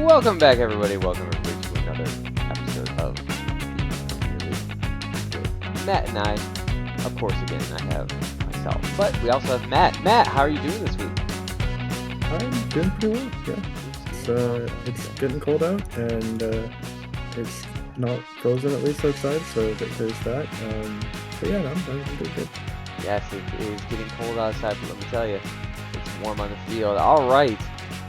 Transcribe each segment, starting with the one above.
Welcome back, everybody. Welcome everybody to another episode of the Premier League with Matt and I. Of course, again, I have myself, but we also have Matt. Matt, how are you doing this week? I'm doing pretty well. Yeah, it's getting cold out, and it's not frozen at least outside, so there's that. But yeah, I'm doing good. Yes, it is getting cold outside, but let me tell you, it's warm on the field. All right.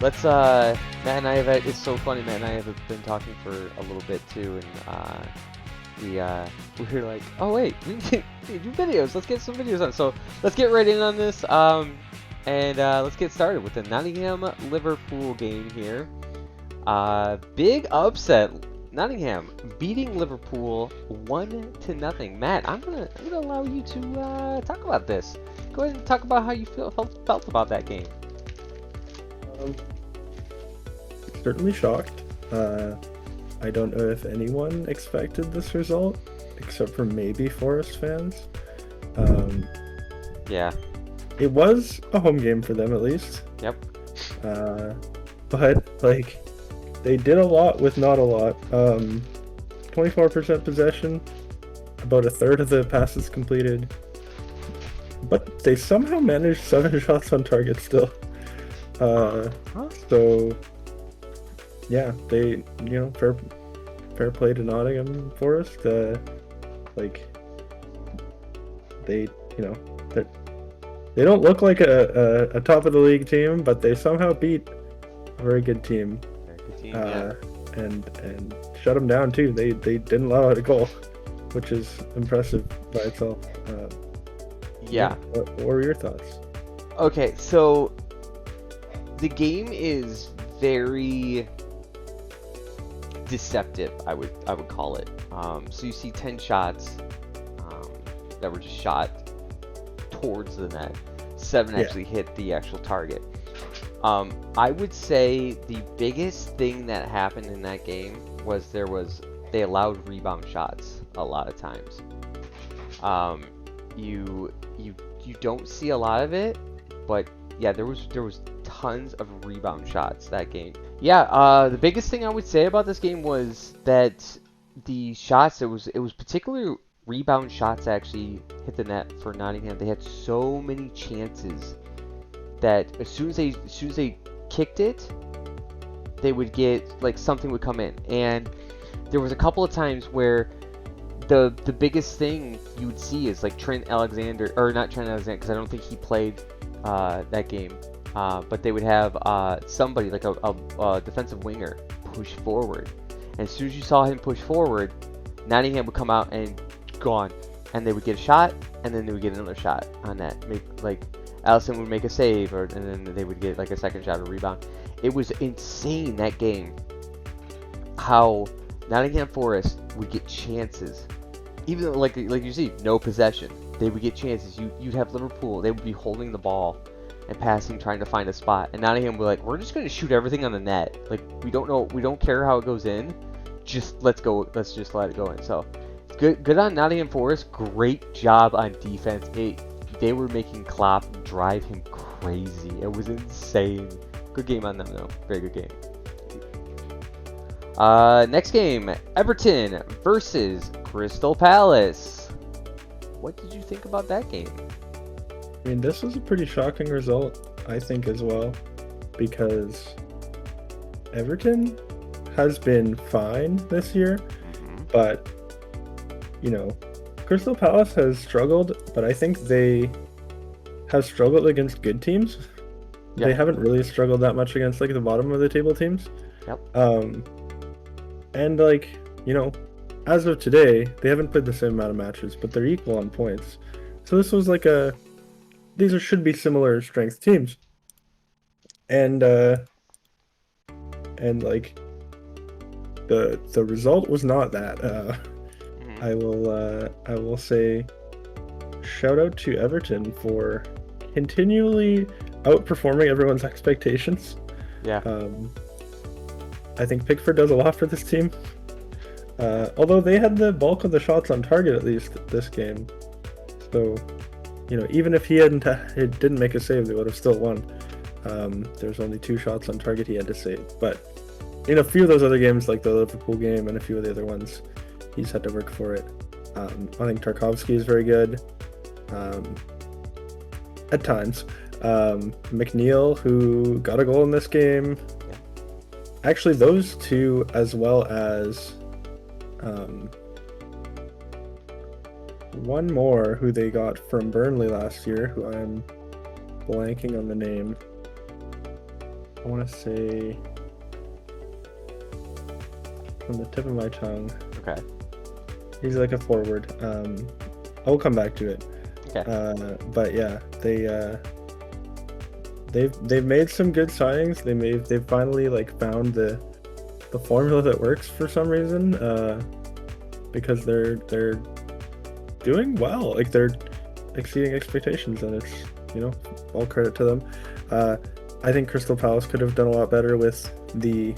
Let's, Matt and I have, it's so funny, Matt and I have been talking for a little bit too, and we were like, oh wait, we can do videos, let's get some videos on. So let's get right in on this, and let's get started with the Nottingham Liverpool game here. Big upset, Nottingham beating Liverpool 1-0. Matt, I'm gonna allow you to talk about this. Go ahead and talk about how you felt about that game. Certainly shocked. I don't know if anyone expected this result, except for maybe Forest fans. Yeah. It was a home game for them, at least. Yep. But, like, they did a lot with not a lot. 24% possession, about a third of the passes completed. But they somehow managed 7 shots on target still. So yeah, they, fair play to Nottingham Forest. Like, they don't look like a top of the league team, but they somehow beat a very good team. Yeah. And shut them down too. They didn't allow a goal, which is impressive by itself. Yeah. What were your thoughts? Okay, so the game is very deceptive, I would call it. So you see 10 shots that were just shot towards the net. 7 actually hit the actual target. I would say the biggest thing that happened in that game was they allowed rebound shots a lot of times. You don't see a lot of it, but yeah, there was tons of rebound shots that game. Yeah, the biggest thing I would say about this game was that the shots, it was particularly rebound shots that actually hit the net for Nottingham. They had so many chances that as soon as they kicked it, they would get, like, something would come in. And there was a couple of times where the biggest thing you would see is, like, Trent Alexander, or not Trent Alexander, because I don't think he played that game. But they would have somebody, like a defensive winger, push forward. And as soon as you saw him push forward, Nottingham would come out and gone. And they would get a shot, and then they would get another shot on that. Like, Allison would make a save, and then they would get, like, a second shot or rebound. It was insane, that game, how Nottingham Forest would get chances. Even though, like you see, no possession. They would get chances. You'd have Liverpool, they would be holding the ball and passing, trying to find a spot. And Nottingham were like, we're just going to shoot everything on the net. Like, we don't care how it goes in. Let's just let it go in. So, good on Nottingham Forest. Great job on defense. They were making Klopp drive him crazy. It was insane. Good game on them, though. Very good game. Next game, Everton versus Crystal Palace. What did you think about that game? I mean, this was a pretty shocking result, I think, as well, because Everton has been fine this year, but, Crystal Palace has struggled, but I think they have struggled against good teams. Yeah. They haven't really struggled that much against, like, the bottom of the table teams. Yep. And, like, as of today, they haven't played the same amount of matches, but they're equal on points. So this was like these should be similar strength teams, and like the result was not that. I will say shout out to Everton for continually outperforming everyone's expectations. Yeah. I think Pickford does a lot for this team. Although they had the bulk of the shots on target, at least this game, so. Even if he didn't make a save, they would have still won. There's only 2 shots on target he had to save. But in a few of those other games, like the Liverpool game and a few of the other ones, he's had to work for it. I think Tarkovsky is very good at times. McNeil, who got a goal in this game. Actually, those two, as well as one more who they got from Burnley last year, who I'm blanking on the name. I want to say from the tip of my tongue. Okay. He's like a forward. I'll come back to it. Okay. But yeah, they've made some good signings. They've finally like found the formula that works for some reason. Because they're doing well. Like they're exceeding expectations, and it's, you know, all credit to them. I think Crystal Palace could have done a lot better with the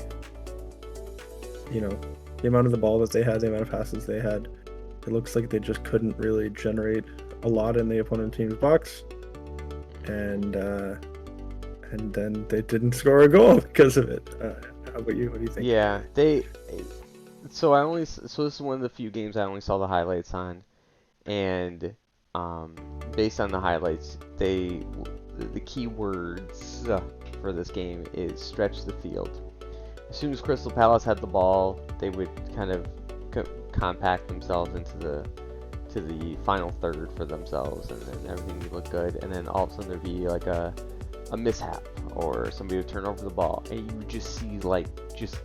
amount of the ball that they had, the amount of passes they had. It looks like they just couldn't really generate a lot in the opponent team's box, and then they didn't score a goal because of it. How about you? What do you think? Yeah, So this is one of the few games I only saw the highlights on, and based on the highlights, the key words for this game is stretch the field. As soon as Crystal Palace had the ball, they would kind of compact themselves into the final third for themselves, and then everything would look good, and then all of a sudden there'd be like a mishap, or somebody would turn over the ball, and you would just see just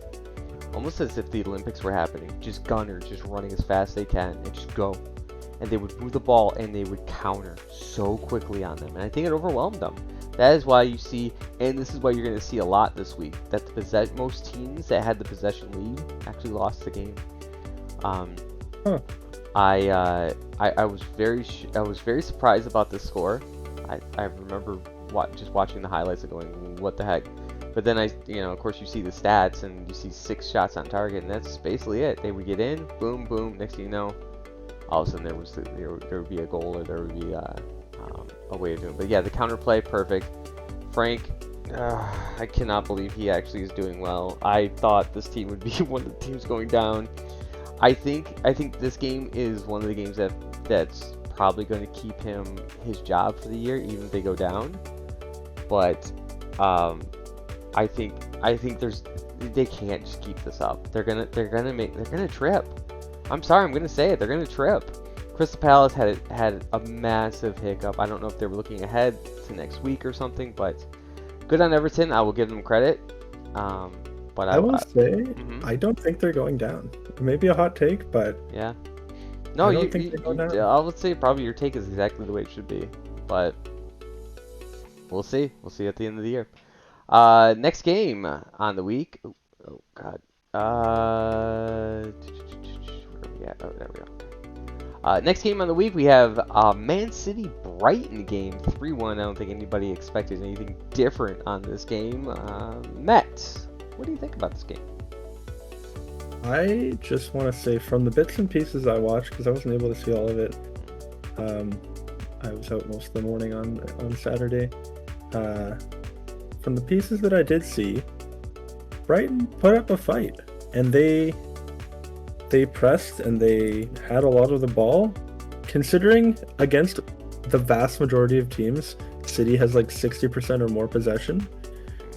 almost as if the Olympics were happening, just gunners just running as fast as they can and just go, and they would move the ball and they would counter so quickly on them, and I think it overwhelmed them. That is why you see, and this is why you're going to see a lot this week, that most teams that had the possession lead actually lost the game. I was very surprised about this score. I remember just watching the highlights and going, what the heck? But then of course you see the stats and you see 6 shots on target, and that's basically it. They would get in, boom, boom. Next thing you know, all of a sudden there would be a goal, or there would be a way of doing it. But yeah, the counterplay, perfect. Frank, I cannot believe he actually is doing well. I thought this team would be one of the teams going down. I think this game is one of the games that's probably going to keep him his job for the year, even if they go down. But I think they can't just keep this up. They're gonna trip. I'm sorry, I'm gonna say it. They're gonna trip. Crystal Palace had a massive hiccup. I don't know if they were looking ahead to next week or something, but good on Everton. I will give them credit. But I will say, I don't think they're going down. Maybe a hot take, but yeah. No, I don't think they're going down. I would say probably your take is exactly the way it should be, but we'll see. We'll see at the end of the year. Next game on the week. Oh God. Where are we at? Oh, there we go. Next game on the week, we have Man City Brighton game 3-1. I don't think anybody expected anything different on this game. Matt, what do you think about this game? I just want to say, from the bits and pieces I watched, because I wasn't able to see all of it, I was out most of the morning on Saturday. From the pieces that I did see, Brighton put up a fight, and they pressed and they had a lot of the ball. Considering against the vast majority of teams, City has like 60% or more possession.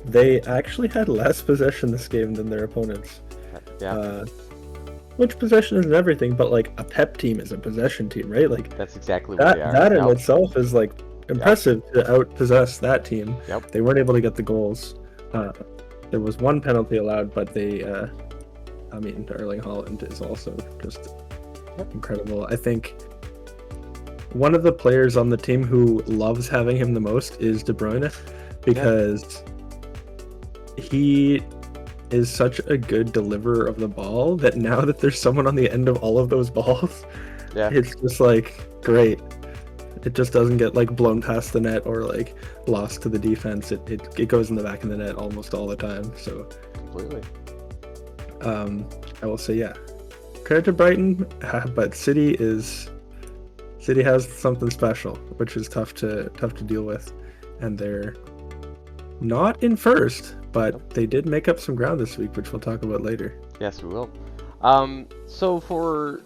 They actually had less possession this game than their opponents. Yeah. Which possession isn't everything, but like a Pep team is a possession team, right? Like that's exactly what they are. That in itself is like impressive to outpossess that team. Yep. They weren't able to get the goals. There was one penalty allowed, but they Erling Haaland is also just incredible. I think one of the players on the team who loves having him the most is De Bruyne, because he is such a good deliverer of the ball that now that there's someone on the end of all of those balls, it's just like great. It just doesn't get like blown past the net or like lost to the defense. It goes in the back of the net almost all the time. So completely. I will say credit to Brighton, but City has something special, which is tough to deal with, and they're not in first, but they did make up some ground this week, which we'll talk about later. Yes, we will. So for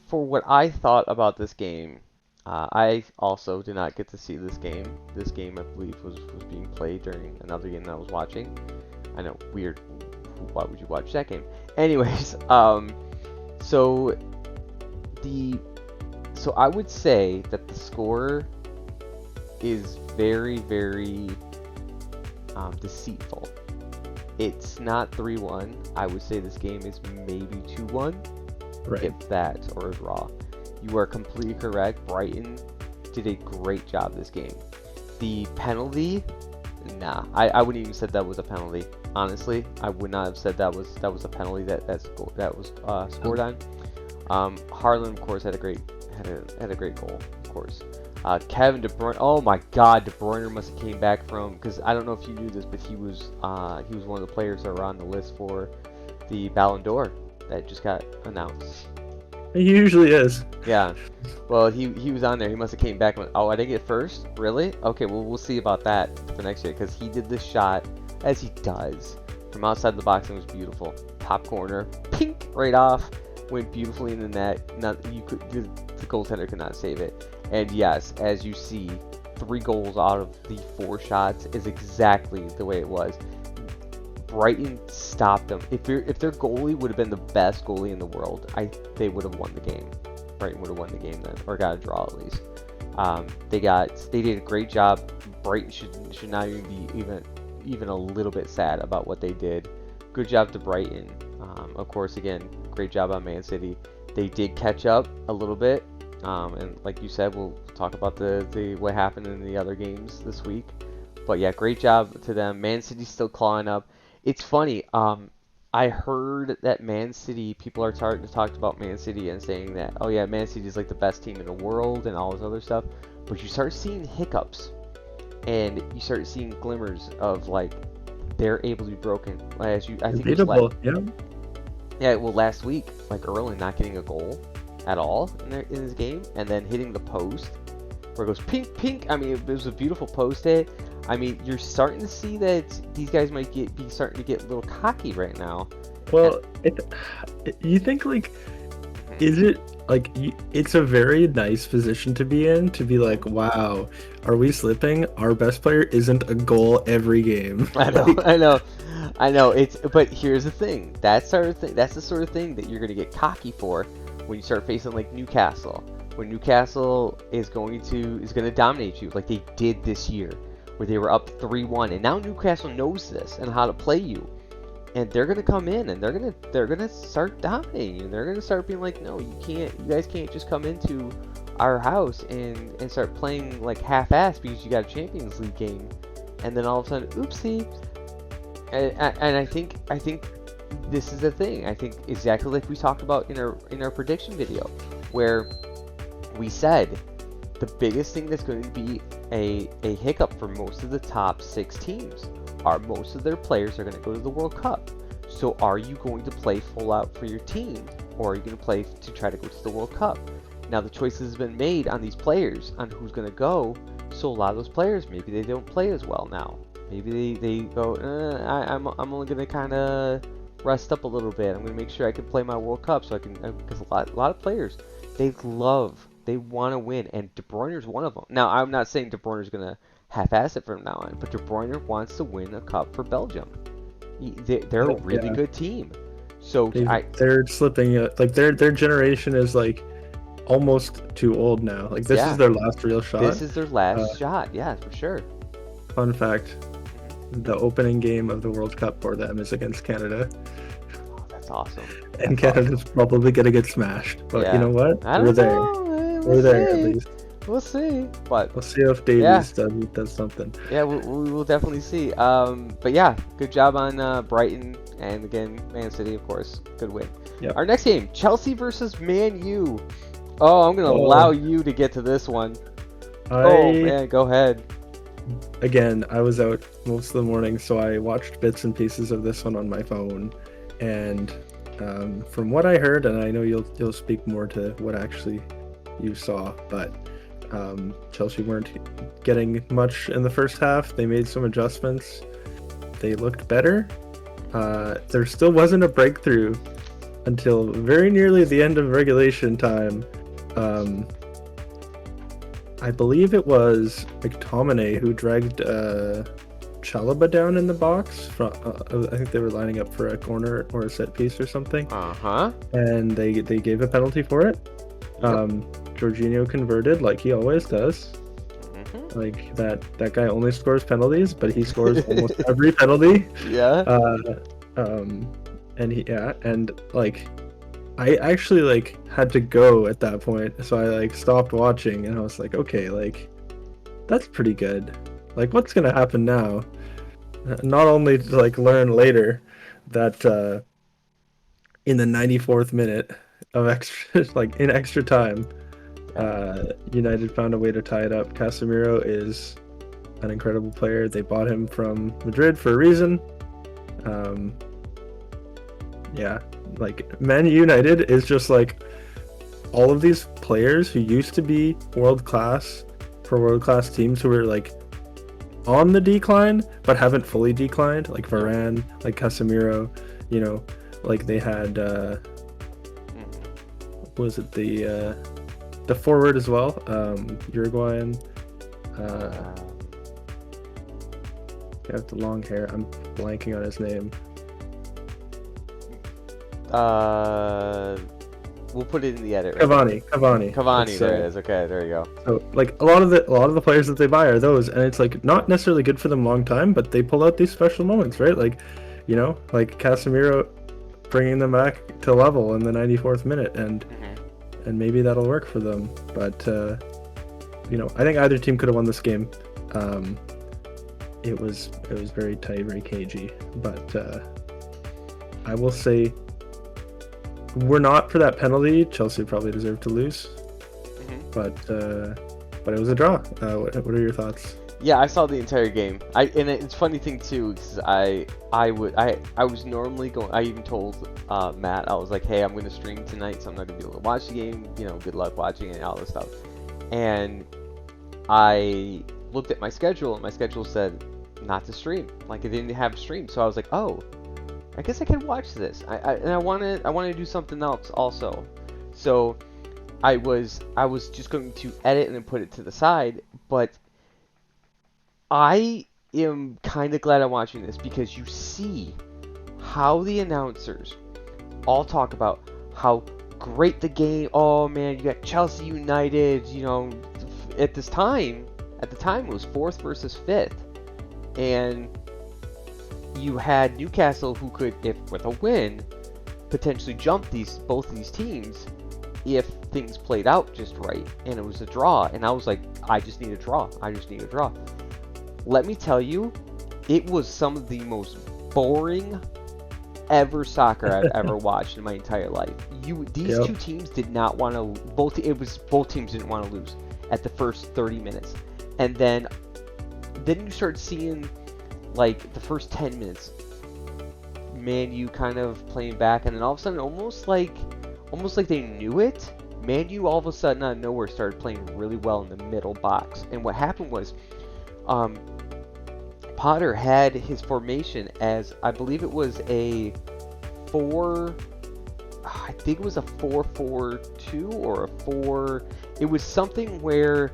what I thought about this game, I also did not get to see this game. This game, I believe, was being played during another game that I was watching. I know, weird. Why would you watch that game? Anyways, so I would say that the score is very, very deceitful. It's not 3-1. I would say this game is maybe 2-1, Right. if that, or a draw. You are completely correct. Brighton did a great job this game. The penalty, nah, I wouldn't even said that was a penalty. Honestly, I would not have said that was a penalty that was scored on. Haaland, of course, had a great goal, of course. Kevin De Bruyne, oh my God, De Bruyne must have came back from, because I don't know if you knew this, but he was one of the players that were on the list for the Ballon d'Or that just got announced. He usually is. Yeah, well, he was on there. He must have came back and went, oh, I didn't get first? Really? Okay, well, we'll see about that for next year, because he did this shot, as he does, from outside the box, and it was beautiful. Top corner, pink, right off, went beautifully in the net. The goaltender could not save it. And yes, as you see, 3 goals out of the 4 shots is exactly the way it was. Brighton stopped them. If their goalie would have been the best goalie in the world, they would have won the game. Brighton would have won the game then, or got a draw at least. They did a great job. Brighton should not even be even a little bit sad about what they did. Good job to Brighton. Of course, again, great job on Man City. They did catch up a little bit, and like you said, we'll talk about the what happened in the other games this week. But yeah, great job to them. Man City's still clawing up. It's funny. I heard that Man City, people are starting to talk about Man City and saying that, oh yeah, Man City is like the best team in the world and all this other stuff. But you start seeing hiccups, and you start seeing glimmers of like they're able to be broken. I think it was last week, like Erling not getting a goal at all in his game, and then hitting the post where it goes pink, pink. I mean, it was a beautiful post hit. I mean, you're starting to see that these guys might be starting to get a little cocky right now. Well, you think like, is it like it's a very nice position to be in, to be like, wow, are we slipping? Our best player isn't a goal every game. I know, I know. But here's the thing. That's the sort of thing that you're gonna get cocky for when you start facing like Newcastle. When Newcastle is gonna dominate you like they did this year, where they were up 3-1, and now Newcastle knows this and how to play you, and they're gonna come in and they're gonna start dominating you. They're gonna start being like, no, you guys can't just come into our house and start playing like half-assed because you got a Champions League game, and then all of a sudden, oopsie. And I think this is the thing. I think exactly like we talked about in our prediction video, where we said the biggest thing that's going to be a hiccup for most of the top 6 teams are most of their players are going to go to the World Cup. So are you going to play full out for your team, or are you going to play to try to go to the World Cup? Now the choices have been made on these players on who's going to go. So a lot of those players, maybe they don't play as well now. Maybe they go, I'm only going to kind of rest up a little bit. I'm going to make sure I can play my World Cup so I can, because a lot of players, they want to win, and De Bruyne's one of them. Now, I'm not saying De Bruyne's going to half-ass it from now on, but De Bruyne wants to win a cup for Belgium. They're a really good team. So they're slipping. Like their generation is like almost too old now. Like this is their last real shot. This is their last shot. Yeah, for sure. Fun fact: the opening game of the World Cup for them is against Canada. Oh, that's awesome. And Canada's probably gonna get smashed. But you know what? We're there. We're there at least. We'll see. But we'll see if Davies does something. Yeah, we will definitely see. But yeah, good job on Brighton, and again, Man City, of course, good win. Yep. Our next game, Chelsea versus Man U. Oh, I'm gonna allow you to get to this one. Oh man, go ahead. Again, I was out most of the morning, so I watched bits and pieces of this one on my phone, and from what I heard, and I know you'll speak more to what actually you saw, but Chelsea weren't getting much in the first half. They made some adjustments. they looked better. There still wasn't a breakthrough until very nearly the end of regulation time. I believe it was McTominay who dragged Chalobah down in the box. From I think they were lining up for a corner or a set piece or something. And they gave a penalty for it. Jorginho converted like he always does. Like that guy only scores penalties, but he scores almost every penalty. Yeah. And like I actually like had to go at that point, so I like stopped watching and I was like, okay, like that's pretty good. Like what's gonna happen now? Not only to like learn later that in the 94th minute of extra like in extra time, United found a way to tie it up. Casemiro is an incredible player. They bought him from Madrid for a reason. Like Man United is just like all of these players who used to be world class for world class teams who were like on the decline but haven't fully declined, like Varane, like Casemiro, you know, like they had what was it, the forward as well, Uruguayan, got the long hair, I'm blanking on his name. We'll put it in the edit. Cavani. There it is. Okay, there you go. So like a lot of the players that they buy are those, and it's like not necessarily good for them long time, but they pull out these special moments, right? Like, you know, like Casemiro bringing them back to level in the 94th minute, and maybe that'll work for them. But you know, I think either team could have won this game. It was very tight, very cagey, but I will say, were not for that penalty, Chelsea probably deserved to lose. But it was a draw. What are your thoughts? Yeah, I saw the entire game. And it's a funny thing too, because I was normally going. I even told Matt, I was like, hey, I'm going to stream tonight, so I'm not going to be able to watch the game. You know, good luck watching it and all this stuff. And I looked at my schedule, and my schedule said not to stream. Like it didn't have stream, so I was like, oh, I guess I can watch this. I want to do something else also. So I was just going to edit and then put it to the side, but I am kind of glad I'm watching this because you see how the announcers all talk about how great the game. Oh man, you got Chelsea United. You know, at the time it was 4th versus 5th, and you had Newcastle who could, if with a win, potentially jump both these teams if things played out just right, and it was a draw. And I was like, I just need a draw. Let me tell you, it was some of the most boring ever soccer I've ever watched in my entire life. These two teams did not want to. Both teams didn't want to lose at the first 30 minutes, and then you start seeing like the first 10 minutes, Man U kind of playing back, and then all of a sudden, almost like they knew it. Man U all of a sudden out of nowhere started playing really well in the middle box, and what happened was, Potter had his formation as, I believe it was a 4-4-2 or a 4. It was something where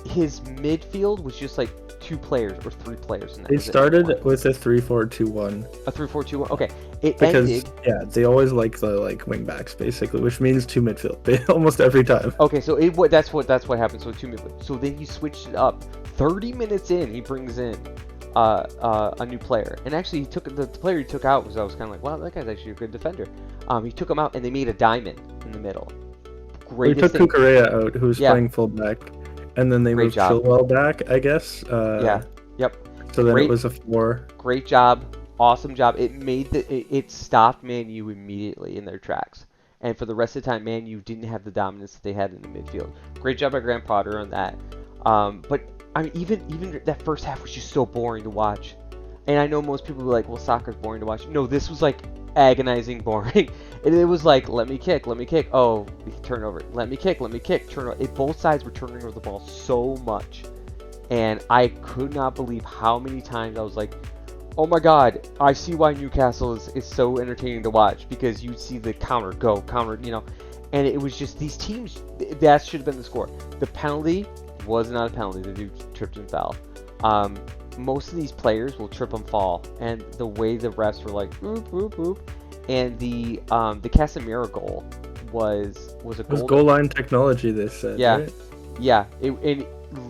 his midfield was just like 2 players or 3 players. They started with a 3-4-2-1. A 3-4-2-1. Okay. They always like the wing backs basically, which means 2 midfield almost every time. Okay, so that's what happened. So 2 midfield. So then he switched it up. 30 minutes in, he brings in a new player, and actually he took the player he took out, because I was kind of like, wow, that guy's actually a good defender. He took him out, and they made a diamond in the middle. They took Cucurella out, who was playing fullback. And then they moved Chilwell back, I guess. Yep. So then it was a 4. Great job. Awesome job. It stopped Man U immediately in their tracks. And for the rest of the time, Man U didn't have the dominance that they had in the midfield. Great job by Graham Potter on that. But I mean, even that first half was just so boring to watch. And I know most people will be like, well, soccer's boring to watch. No, this was like agonizing boring. It was like, let me kick. Oh, turnover. Let me kick. Turnover. Both sides were turning over the ball so much. And I could not believe how many times I was like, oh my God, I see why Newcastle is so entertaining to watch, because you see the counter, and it was just these teams, that should have been the score. The penalty was not a penalty. The dude tripped and fell. Most of these players will trip and fall, and the way the refs were like, boop, boop, boop, and the Casemiro goal was a It was goal. goal line technology, they said. Yeah, right? yeah. It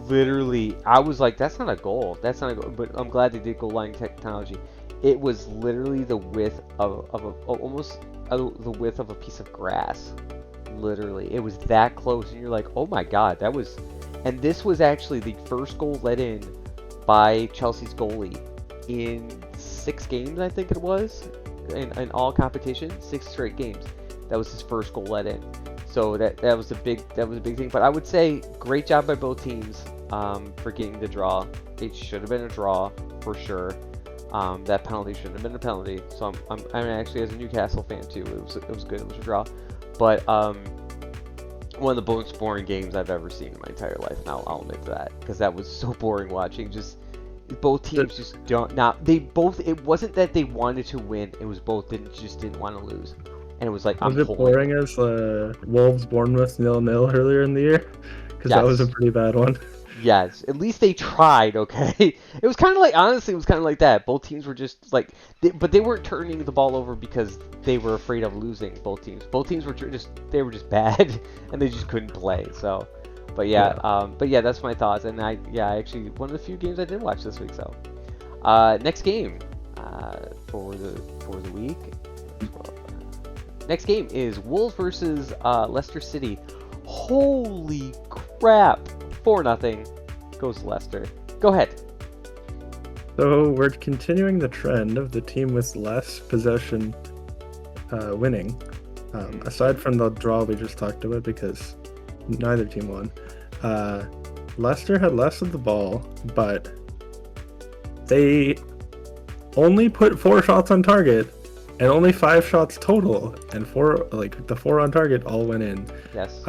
literally, I was like, that's not a goal. That's not a goal. But I'm glad they did goal line technology. It was literally the width of the width of a piece of grass. Literally, it was that close, and you're like, oh my God, that was. And this was actually the first goal let in by Chelsea's goalie in 6 games, I think it was, in all competitions, 6 straight games. That was his first goal let in. So that was a big thing. But I would say great job by both teams for getting the draw. It should have been a draw for sure. That penalty shouldn't have been a penalty. So I'm actually, as a Newcastle fan too, it was good. It was a draw. But one of the most boring games I've ever seen in my entire life, and I'll admit to that, because that was so boring watching. Just both teams just don't. Not they both. It wasn't that they wanted to win. It was both didn't want to lose, and it was like, Was it boring as Wolves Bournemouth 0-0 earlier in the year? Because that was a pretty bad one. Yes, at least they tried. Okay, it was kind of like, honestly, it was kind of like that. Both teams were just like, but they weren't turning the ball over because they were afraid of losing. Both teams were just bad, and they just couldn't play. So, but yeah, that's my thoughts. And I actually, one of the few games I did watch this week. So, next game for the week. Next game is Wolves versus Leicester City. Holy crap! 4-0 goes Leicester. Go ahead. So we're continuing the trend of the team with less possession winning. Aside from the draw we just talked about, because neither team won. Leicester had less of the ball, but they only put 4 shots on target and only 5 shots total, and the 4 on target all went in. Yes.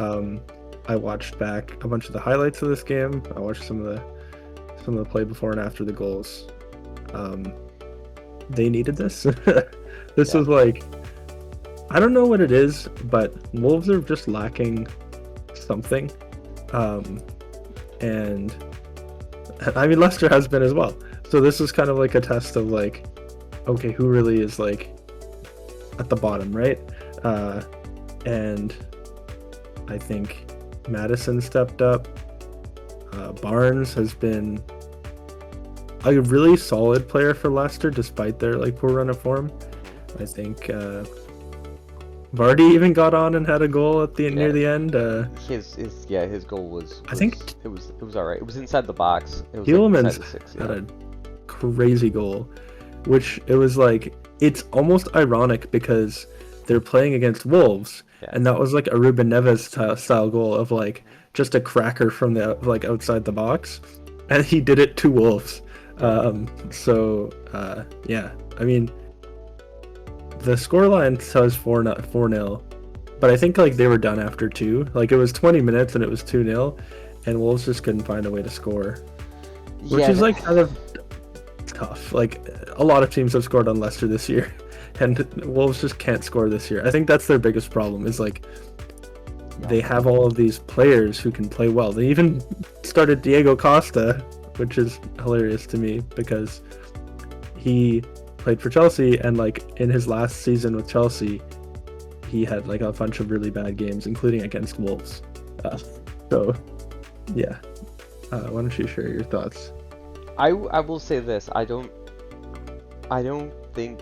I watched back a bunch of the highlights of this game. I watched some of the play before and after the goals. They needed this. This was like, I don't know what it is, but Wolves are just lacking something. And I mean, Leicester has been as well. So this is kind of like a test of like, okay, who really is like at the bottom, right? And I think Maddison stepped up. Barnes has been a really solid player for Leicester despite their like poor run of form. I think Vardy even got on and had a goal at near the end. His goal was I think it was all right. It was inside the box. It was Tielemans like 6, had a crazy goal, which it was like, it's almost ironic because they're playing against Wolves. Yeah. And that was like a Ruben Neves style goal of like just a cracker from the like outside the box, and he did it to Wolves. Yeah, I mean, the scoreline says 4-0, but I think like they were done after 2. Like it was 20 minutes and it was 2-0, and Wolves just couldn't find a way to score, which is like kind of tough. Like a lot of teams have scored on Leicester this year, and Wolves just can't score this year. I think that's their biggest problem, is like they have all of these players who can play well. They even started Diego Costa, which is hilarious to me because he played for Chelsea, and like in his last season with Chelsea, he had like a bunch of really bad games, including against Wolves. Why don't you share your thoughts? I will say this. I don't think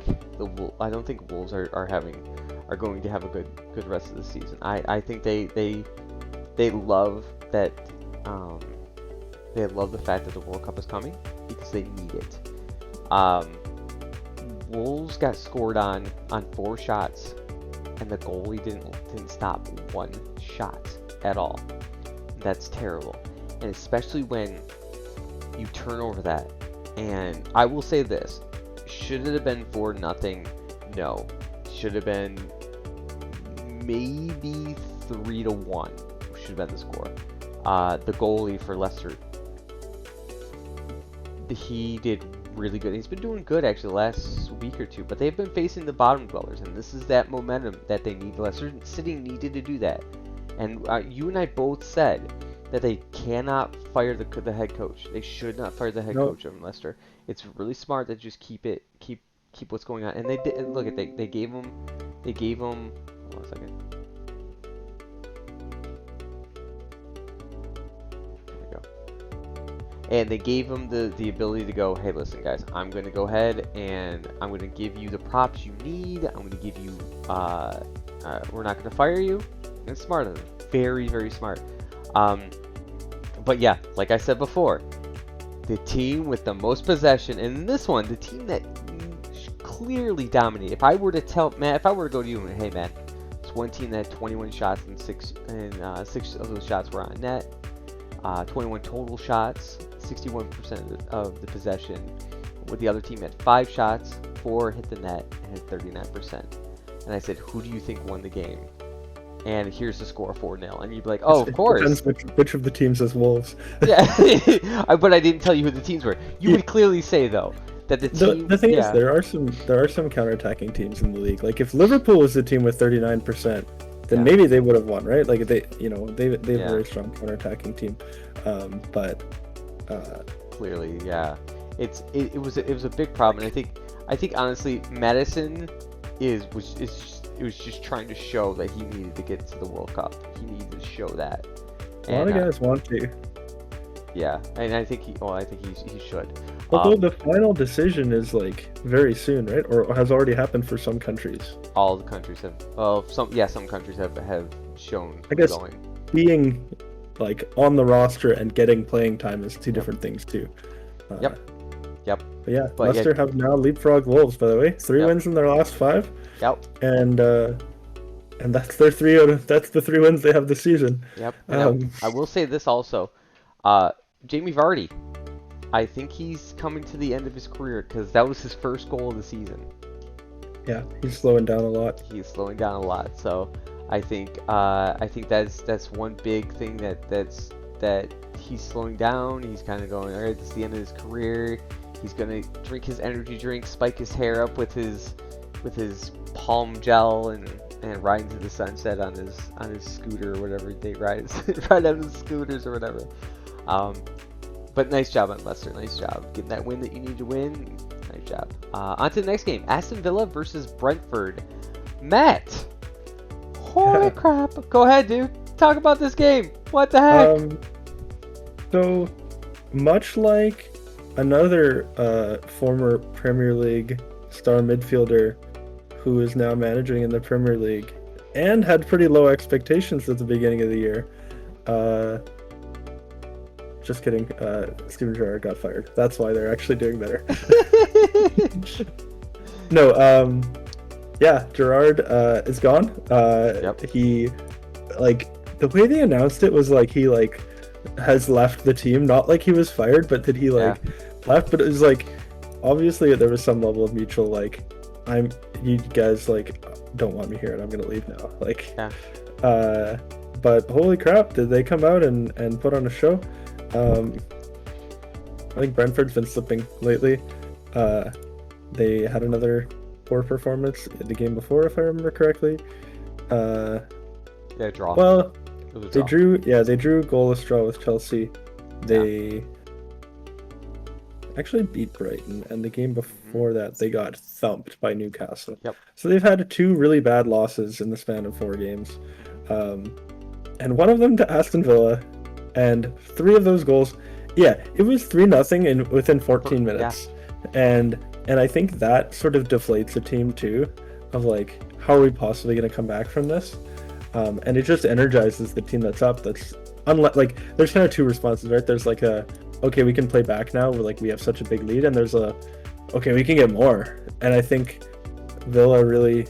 Wolves are going to have a good rest of the season. I think they love that they love the fact that the World Cup is coming because they need it. Wolves got scored on 4 shots, and the goalie didn't stop 1 shot at all. That's terrible, and especially when you turn over that. And I will say this: should it have been 4-0? No. Should have been maybe 3-1. Should have been the score. The goalie for Leicester, he did really good. He's been doing good actually the last week or two, but they've been facing the bottom dwellers, and this is that momentum that they need. Leicester City needed to do that, and you and I both said that they cannot fire the head coach. They should not fire the head coach of Leicester. It's really smart to just keep what's going on. And they did. And look at they gave him. Hold on a second. There we go. And they gave him the ability to go, hey, listen, guys, I'm going to go ahead and I'm going to give you the props you need. I'm going to give you. We're not going to fire you. And it's smart of them. Very, very smart. But yeah, like I said before, the team with the most possession, and in this one, the team that clearly dominated. If I were to tell Matt, if I were to go to you and hey, man, it's one team that had 21 shots and six of those shots were on net, 21 total shots, 61% of the possession. With the other team had 5 shots, 4 hit the net, and had 39%. And I said, who do you think won the game? And here's the score, 4-0. And you'd be like, oh, of course. Depends which of the teams has Wolves. Yeah, but I didn't tell you who the teams were. You would clearly say, though, that the team... The thing is, there are some counterattacking teams in the league. Like, if Liverpool was the team with 39%, then maybe they would have won, right? Like, they have a very strong counterattacking team. But... clearly, yeah. It was a big problem. And I think honestly, Madison was just trying to show that he needed to get to the World Cup. He needed to show that. A lot of guys want to. Yeah, and I think he should. Although the final decision is like very soon, right? Or has already happened for some countries. All the countries have. Well, some countries have shown. I guess going. Being like on the roster and getting playing time is two different things too. Yep. But yeah, Leicester have now leapfrogged Wolves. By the way, 3 wins in their last 5. Yep. And that's their 3. That's the 3 wins they have this season. Yep. I will say this also, Jamie Vardy, I think he's coming to the end of his career because that was his first goal of the season. Yeah, he's slowing down a lot. He's slowing down a lot. So I think that's one big thing that he's slowing down. He's kind of going, all right, this is the end of his career. He's gonna drink his energy drink, spike his hair up with his palm gel, and ride into the sunset on his scooter or whatever they ride on his scooters or whatever. But nice job on Leicester. Nice job getting that win that you need to win. Nice job. On to the next game: Aston Villa versus Brentford. Matt, holy crap! Go ahead, dude. Talk about this game. What the heck? So much like another former Premier League star midfielder who is now managing in the Premier League and had pretty low expectations at the beginning of the year. Just kidding. Steven Gerrard got fired. That's why they're actually doing better. No, yeah, Gerrard is gone. He, like, the way they announced it was like he, like, has left the team. Not like he was fired, but that he, like, left. But it was like, obviously there was some level of mutual, like, you guys, like, don't want me here and I'm gonna leave now. Like, but holy crap, did they come out and put on a show? I think Brentford's been slipping lately. They had another poor performance in the game before, if I remember correctly. Draw. Well, they drew goalless draw with Chelsea. They actually beat Brighton, and the game before that they got thumped by Newcastle. So they've had 2 really bad losses in the span of 4 games, and one of them to Aston Villa, and 3 of those goals, it was 3-0 within 14 minutes, and I think that sort of deflates the team too, of like, how are we possibly going to come back from this? And it just energizes the team that's up. That's like, there's kind of 2 responses, right? There's like okay, we can play back now. We're like, we have such a big lead, and there's okay, we can get more. And I think Villa really,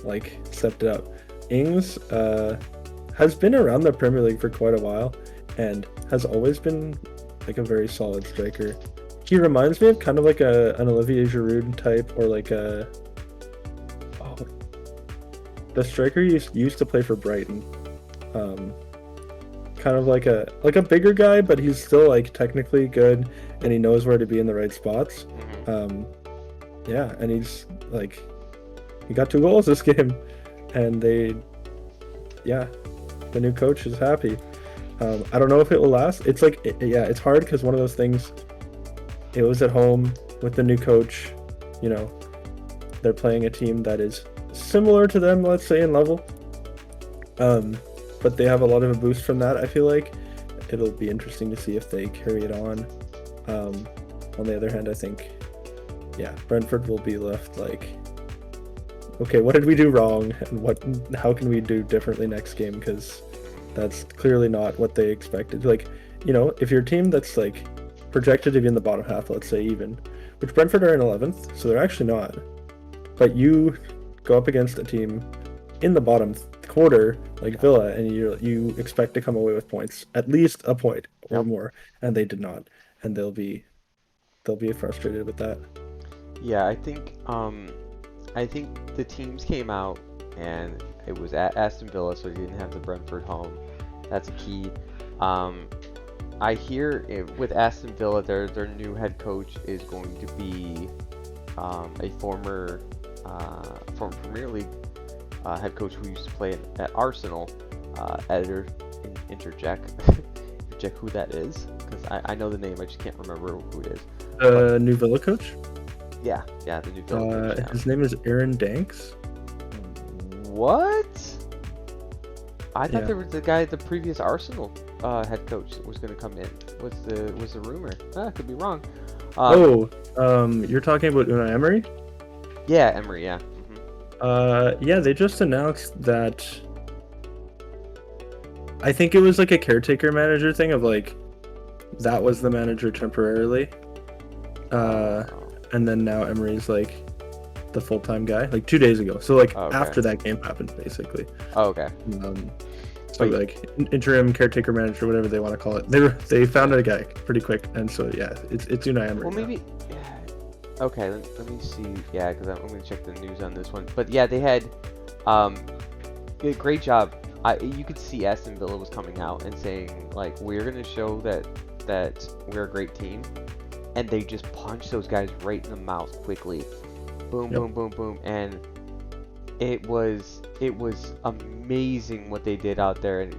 like, stepped it up. Ings has been around the Premier League for quite a while, and has always been like a very solid striker. He reminds me of kind of like an Olivier Giroud type, or like the striker used to play for Brighton. kind of like a bigger guy, but he's still like technically good, and he knows where to be in the right spots. Yeah, and he's like, he got 2 goals this game, and yeah, the new coach is happy. I don't know if it will last. It's like, yeah, it's hard because one of those things. It was at home with the new coach. You know, they're playing a team that is similar to them, let's say, in level. But they have a lot of a boost from that. I feel like it'll be interesting to see if they carry it on. On the other hand, I think, yeah, Brentford will be left like, okay, what did we do wrong, and how can we do differently next game? Because that's clearly not what they expected. Like, you know, if your team that's like projected to be in the bottom half, let's say even, which Brentford are in 11th, so they're actually not. But you go up against a team in the bottom quarter like Villa, and you expect to come away with points, at least a point or more, and they did not, and they'll be frustrated with that. Yeah, I think the teams came out, and it was at Aston Villa, so they didn't have the Brentford home. That's a key. I hear with Aston Villa, their new head coach is going to be a former Premier League head coach who used to play at Arsenal. Editor, interject who that is, because I know the name, I just can't remember who it is. New Villa coach? Yeah, the new Villa coach. Yeah. His name is Aaron Danks. What? I thought there was the guy, the previous Arsenal head coach that was going to come in. Was the rumor? I could be wrong. You're talking about Unai Emery? Yeah, Emery. Yeah. Yeah, they just announced that. I think it was like a caretaker manager thing of like, that was the manager temporarily, and then now Emery's like the full-time guy, like 2 days ago. So like after that game happened, basically. Oh, okay. So like interim caretaker manager, whatever they want to call it. They found a guy pretty quick, and so yeah, it's Unai Emery. Well, maybe. Okay, let me see. Yeah, because I'm going to check the news on this one. But yeah, they had a great job. You could see Aston Villa was coming out and saying like, we're going to show that we're a great team, and they just punched those guys right in the mouth quickly. Boom, boom, boom, boom, and it was amazing what they did out there, and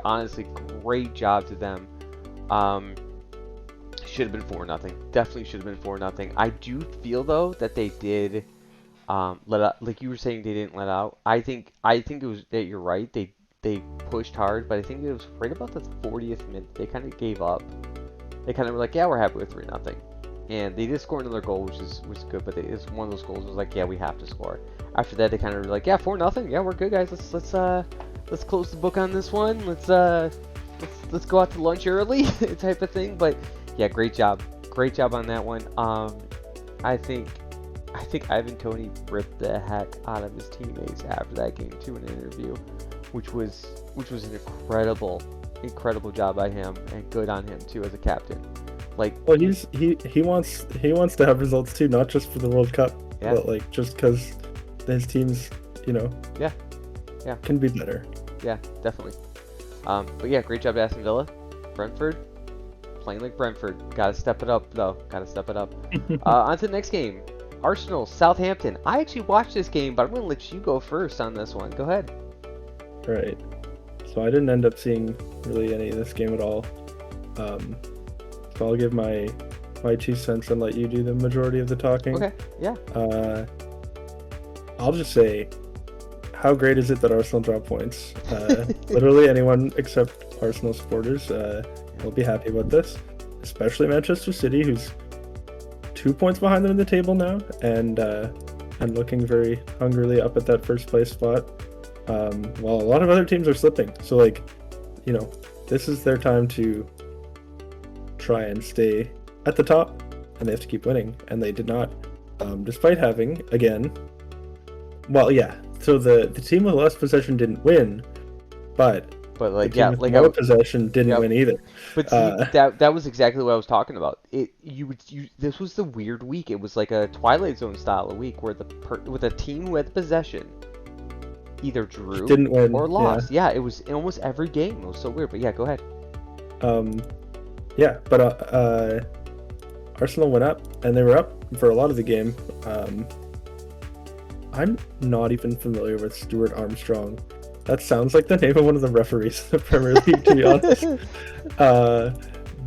honestly, great job to them. Should have been 4-0. Definitely should have been 4-0. I do feel though that they did let out, like you were saying, they didn't let out. I think it was that you're right. They pushed hard, but I think it was right about the 40th minute they kind of gave up. They kind of were like, yeah, we're happy with 3-0. And they did score another goal, which was good, but it's one of those goals was like, yeah, we have to score. After that, they kind of were like, yeah, 4-0. Yeah, we're good, guys. Let's close the book on this one. Let's go out to lunch early, type of thing. But yeah, great job on that one. I think Ivan Toney ripped the heck out of his teammates after that game too in an interview, which was an incredible job by him, and good on him too as a captain. Like, well, he wants to have results too, not just for the World Cup, but like just because his teams, can be better. Yeah, definitely. But yeah, great job to Aston Villa. Brentford, playing like Brentford. Gotta step it up though. On to the next game. Arsenal, Southampton. I actually watched this game, but I'm gonna let you go first on this one. Go ahead. Right. So I didn't end up seeing really any of this game at all. So I'll give my 2 cents and let you do the majority of the talking. Okay, yeah. I'll just say, how great is it that Arsenal dropped points? Literally anyone except Arsenal supporters will be happy about this, especially Manchester City, who's 2 points behind them in the table now, and looking very hungrily up at that first place spot, while a lot of other teams are slipping. So like, this is their time to try and stay at the top, and they have to keep winning, and they did not, despite having, again, so the team with less possession didn't win, but like, the team with more possession didn't win either. But see, that was exactly what I was talking about. This was the weird week. It was like a Twilight Zone style of week where with a team who had possession, either drew Didn't win. or lost. Yeah, it was in almost every game. It was so weird. But yeah, go ahead. Yeah, but Arsenal went up, and they were up for a lot of the game. I'm not even familiar with Stuart Armstrong. That sounds like the name of one of the referees in the Premier League, to be honest.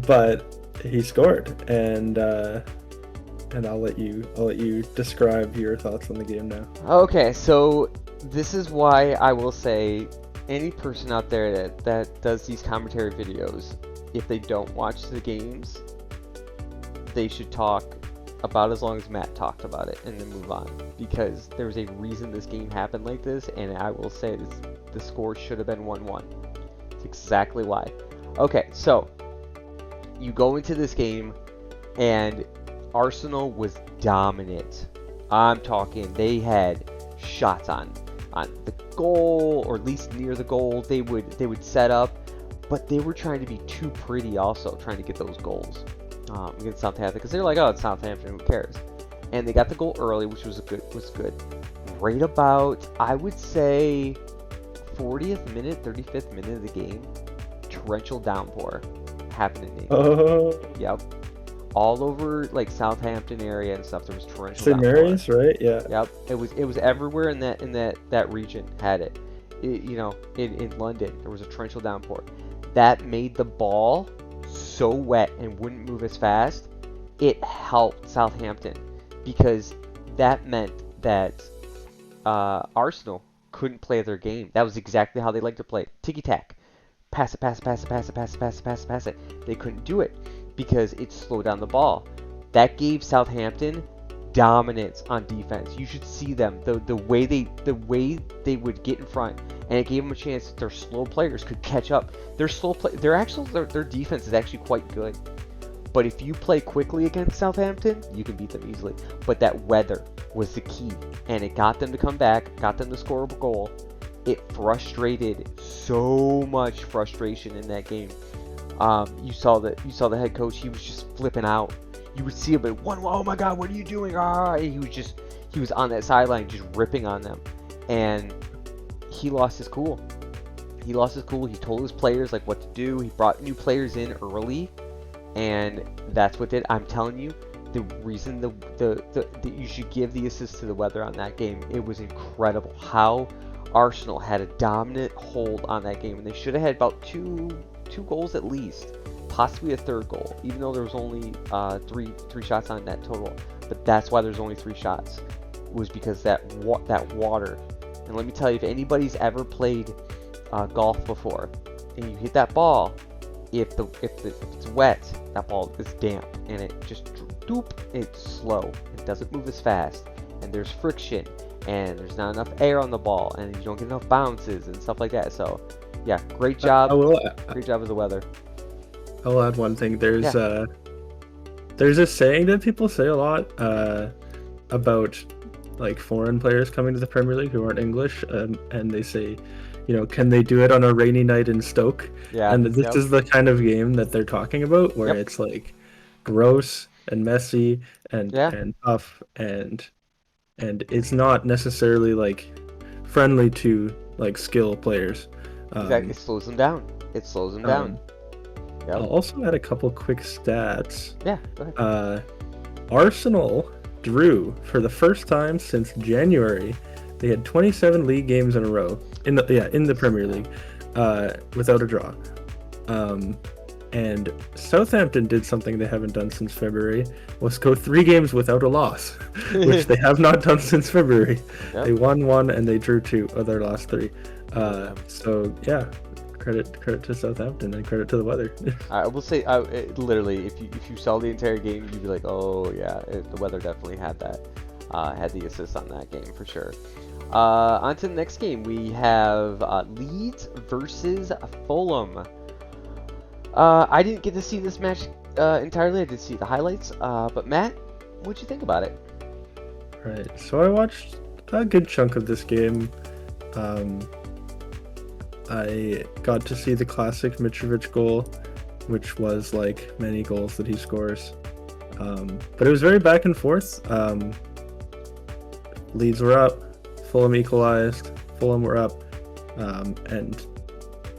But he scored, and I'll let you describe your thoughts on the game now. Okay, so this is why I will say any person out there that does these commentary videos, if they don't watch the games, they should talk about as long as Matt talked about it and then move on, because there's a reason this game happened like this, and I will say this, the score should have been 1-1. It's exactly why. Okay, so you go into this game and Arsenal was dominant. I'm talking, they had shots on the goal, or at least near the goal. They would set up, but they were trying to be too pretty also, trying to get those goals against Southampton, because they're like, oh, it's Southampton, who cares? And they got the goal early, which was good. Right about, I would say, 40th minute, 35th minute of the game, torrential downpour happened in England. Oh. Yep. All over like Southampton area and stuff, there was torrential St. downpour. Mary's, right? Yeah. Yep. It was everywhere in that region had it. You know, in London there was a torrential downpour. That made the ball so wet and wouldn't move as fast. It helped Southampton, because that meant that Arsenal couldn't play their game. That was exactly how they like to play. Ticky-tack. Pass it. They couldn't do it because it slowed down the ball. That gave Southampton dominance on defense. You should see them, the way they would get in front, and it gave them a chance that their slow players could catch up. Their defense is actually quite good. But if you play quickly against Southampton, you can beat them easily. But that weather was the key, and it got them to come back, got them to score a goal. It frustrated, so much frustration in that game. You saw the head coach, he was just flipping out. You would see him at oh my god, what are you doing? He was on that sideline just ripping on them, and he lost his cool. He told his players like what to do. He brought new players in early, and that's what did. I'm telling you, the reason you should give the assist to the weather on that game. It was incredible how Arsenal had a dominant hold on that game, and they should have had about two goals at least, possibly a third goal, even though there was only three shots on net total. But that's why there's only 3 shots, was because that water. And let me tell you, if anybody's ever played golf before, and you hit that ball, if it's wet, that ball is damp, and it just it's slow. It doesn't move as fast, and there's friction, and there's not enough air on the ball, and you don't get enough bounces and stuff like that. So, yeah, great job. Great job as the weather. I will add one thing. There's a saying that people say a lot about like foreign players coming to the Premier League who aren't English, and they say, you know, can they do it on a rainy night in Stoke? Yeah. And this is the kind of game that they're talking about, where it's like gross and messy and tough, and it's not necessarily like friendly to like skill players. Exactly. It slows them down. Yep. I'll also add a couple quick stats. Yeah, go ahead. Arsenal drew for the first time since January. They had 27 league games in a row in the Premier League without a draw. And Southampton did something they haven't done since February, was go 3 games without a loss, which they have not done since February. Yep. They won 1 and they drew 2 of their last 3. So yeah, credit to Southampton and credit to the weather. I will say, literally, if you saw the entire game, you'd be like, oh yeah, the weather definitely had that, had the assist on that game for sure. On to the next game, we have Leeds versus Fulham. I didn't get to see this match entirely. I did see the highlights. But Matt, what'd you think about it? Right. So I watched a good chunk of this game. I got to see the classic Mitrovic goal, which was like many goals that he scores. But it was very back and forth. Leeds were up. Fulham equalized. Fulham were up, and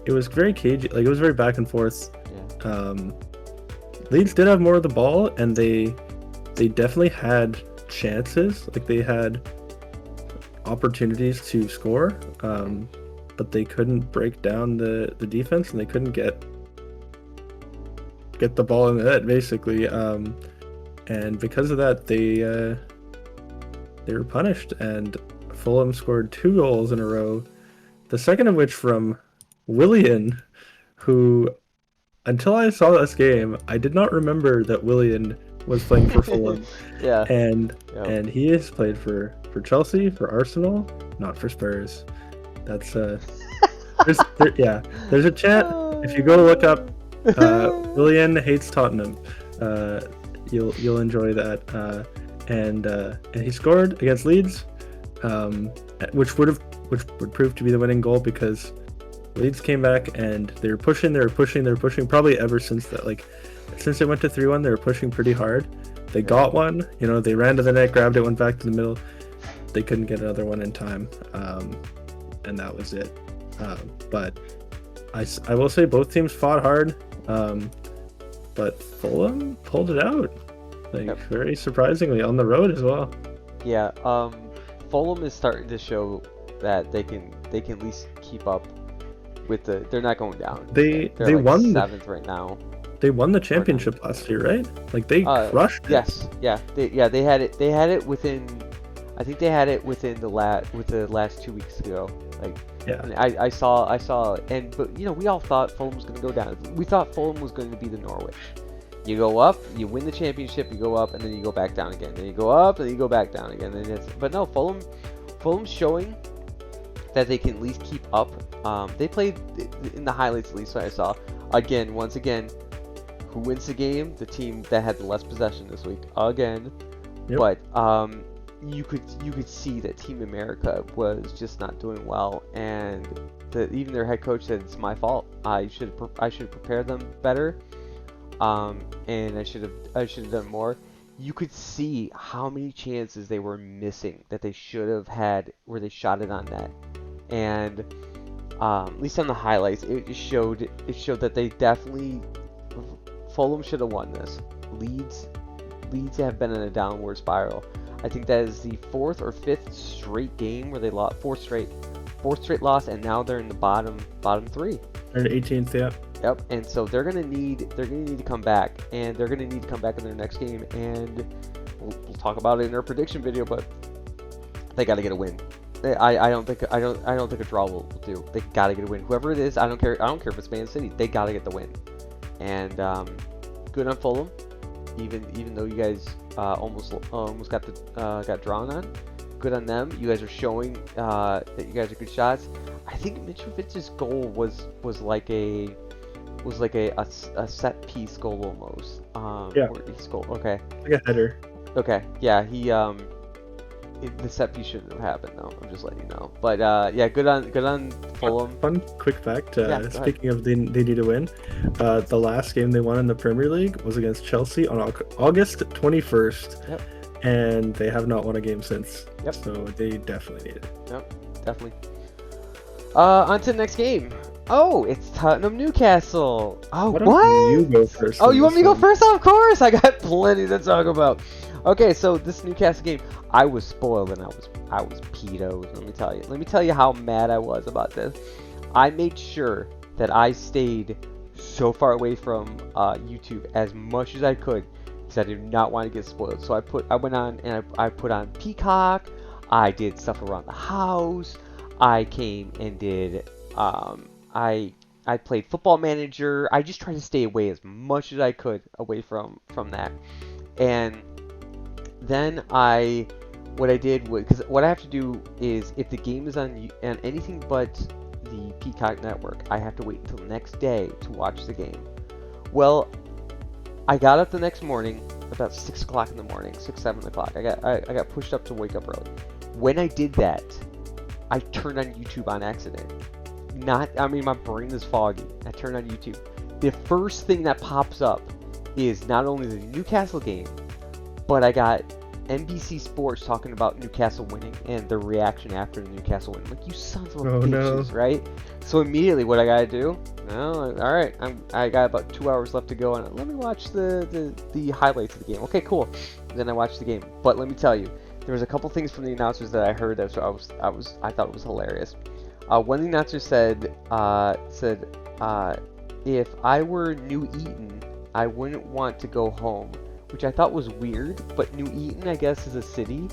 it was very cagey. Like, it was very back and forth. Yeah. Leeds did have more of the ball, and they definitely had chances. Like, they had opportunities to score, but they couldn't break down the defense, and they couldn't get the ball in the net, basically. And because of that, they were punished, and Fulham scored 2 goals in a row. The second of which from Willian, who, until I saw this game, I did not remember that Willian was playing for Fulham. Yeah. And he has played for Chelsea, for Arsenal, not for Spurs. That's there's a chant. If you go look up Willian hates Tottenham, you'll enjoy that. And he scored against Leeds, which would prove to be the winning goal, because Leeds came back and they were pushing, probably ever since that. Like, since they went to 3-1, they were pushing pretty hard. They got one, they ran to the net, grabbed it, went back to the middle. They couldn't get another one in time, and that was it. But I will say both teams fought hard, but Fulham pulled it out, very surprisingly, on the road as well. Yeah, Fulham is starting to show that they can at least keep up with they're not going down. They like won 7th right now. They won the championship last year, right? Like, they crushed it. Yes, yeah, they had it within. I think they had it within the last 2 weeks ago. Like, yeah, I saw, but we all thought Fulham was going to go down. We thought Fulham was going to be the Norwich. You go up, you win the championship, you go up, and then you go back down again. Then you go up, and then you go back down again. But no, Fulham's showing that they can at least keep up. They played in the highlights, at least what I saw. Once again, who wins the game? The team that had the less possession this week. Again. Yep. But you could see that Team America was just not doing well, and even their head coach said, it's my fault. I should have prepared them better, and I should have done more. You could see how many chances they were missing that they should have had where they shot it on net, and at least on the highlights, it showed that they definitely, Fulham should have won this. Leeds have been in a downward spiral. I think that is the 4th or 5th straight game where they lost, fourth straight loss, and now they're in the bottom 3. They're 18th, yeah. Yep, and so they're gonna need to come back, and they're gonna need to come back in their next game, and we'll talk about it in our prediction video, but they got to get a win. I don't think a draw will do. They got to get a win. Whoever it is, I don't care if it's Man City. They got to get the win, and good on Fulham. Even though you guys almost got drawn on, good on them. You guys are showing that you guys are good shots. I think Mitrovic's goal was like a set piece goal almost. Yeah. Okay. Like a header. Okay. Yeah. The set piece shouldn't have happened though. I'm just letting you know. But yeah, good on Fulham. Fun quick fact. Speaking of they need to win, the last game they won in the Premier League was against Chelsea on August 21st. Yep. And they have not won a game since. Yep. So they definitely need it. Yep, definitely. On to the next game. Oh, it's Tottenham Newcastle. Oh, what? You go first. Oh, you want me to go first? Of course. I got plenty to talk about. Okay, so this Newcastle game, I was spoiled and I was pedos. Let me tell you how mad I was about this. I made sure that I stayed so far away from YouTube as much as I could, because I did not want to get spoiled. So I went on and I put on Peacock. I did stuff around the house. I came and did I played Football Manager. I just tried to stay away as much as I could away from that. And then what I did was, because what I have to do is, if the game is on anything but the Peacock network, I have to wait until the next day to watch the game. Well, I got up the next morning about 6 o'clock in the morning, 7 o'clock. I got pushed up to wake up early. When I did that, I turned on YouTube on accident. My brain is foggy. I turned on YouTube. The first thing that pops up is not only the Newcastle game, but I got NBC Sports talking about Newcastle winning and their reaction after the Newcastle win. Like, you sons of Oh, bitches, no. right? So immediately, what I gotta do? No, all right, I got about 2 hours left to go, and let me watch the highlights of the game. Okay, cool. Then I watched the game, but let me tell you, there was a couple things from the announcers that I heard that I thought it was hilarious. One of the announcers said if I were New Eton, I wouldn't want to go home, which I thought was weird. But New Eton, I guess, is a city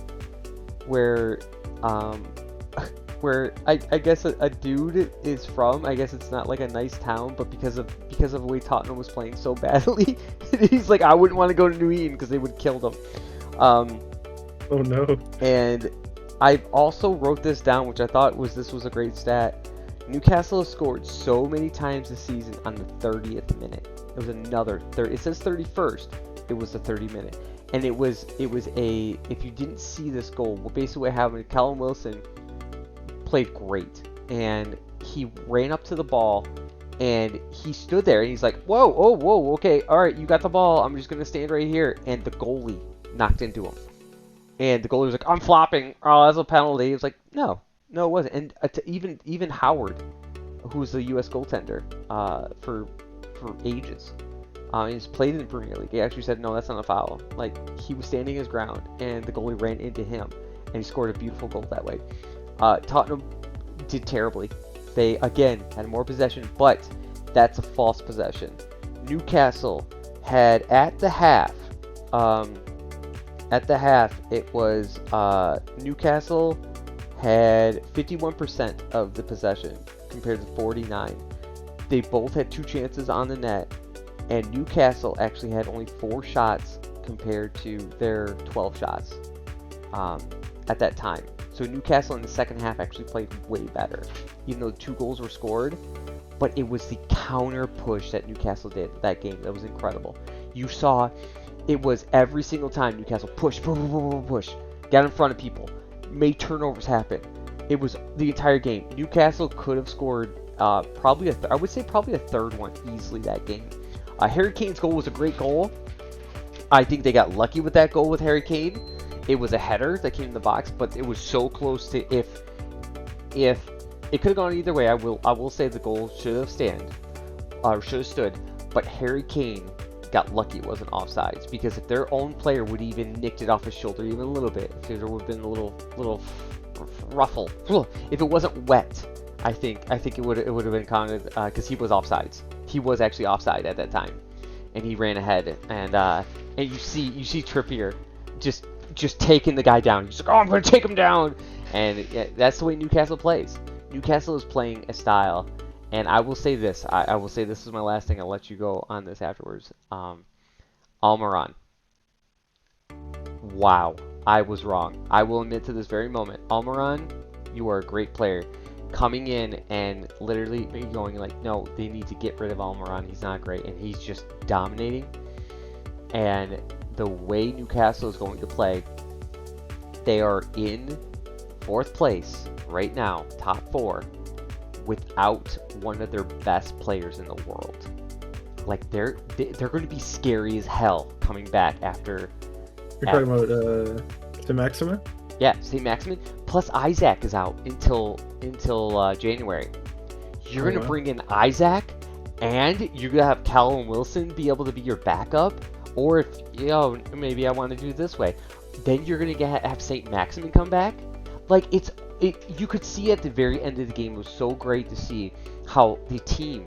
where where I guess a dude is from. I guess it's not like a nice town, but because of the way Tottenham was playing so badly, he's like, I wouldn't want to go to New Eton because they would kill them. Oh no. And I also wrote this down, which I thought this was a great stat. Newcastle has scored so many times this season on the 30th minute. It was another 30. It says 31st. It was the 30 minute, and it was a. If you didn't see this goal, well, basically what happened, Callum Wilson played great, and he ran up to the ball, and he stood there, and he's like, whoa, oh, whoa, okay, all right, you got the ball. I'm just gonna stand right here, and the goalie knocked into him, and the goalie was like, I'm flopping. Oh, that's a penalty. It was like, no, it wasn't. And even Howard, who's the U.S. goaltender for ages. He's played in the Premier League. He actually said, no, that's not a foul. Like, he was standing his ground, and the goalie ran into him, and he scored a beautiful goal that way. Tottenham did terribly. They, again, had more possession, but that's a false possession. Newcastle had, at the half, it was, Newcastle had 51% of the possession, compared to 49. They both had 2 chances on the net, and Newcastle actually had only 4 shots compared to their 12 shots at that time. So Newcastle in the second half actually played way better, even though 2 goals were scored. But it was the counter push that Newcastle did that game that was incredible. You saw it was every single time Newcastle push, got in front of people, made turnovers happen. It was the entire game. Newcastle could have scored probably I would say probably a third one easily that game. Harry Kane's goal was a great goal. I think they got lucky with that goal with Harry Kane. It was a header that came in the box, but it was so close to if it could have gone either way. I will say the goal should have stood, but Harry Kane got lucky it wasn't offsides, because if their own player would even nicked it off his shoulder even a little bit, if there would have been a little ruffle, if it wasn't wet, I think it would have been counted because he was offsides. He was actually offside at that time, and he ran ahead, and you see Trippier just taking the guy down. He's like, oh, I'm going to take him down, and that's the way Newcastle plays. Newcastle is playing a style, and I will say this. I will say this is my last thing. I'll let you go on this afterwards. Almiron. Wow, I was wrong. I will admit to this very moment. Almiron, you are a great player. Coming in and literally going like, no, they need to get rid of Almiron. He's not great, and he's just dominating. And the way Newcastle is going to play, they are in 4th place right now, top 4, without one of their best players in the world. Like, they're going to be scary as hell coming back after. You're talking about St. Maximin? Yeah, St. Maximin. Plus Isaac is out until January. You're going to bring in Isaac, and you're going to have Callum Wilson be able to be your backup. Or if, maybe I want to do it this way, then you're going to have St. Maximin come back. Like, you could see at the very end of the game, it was so great to see how the team,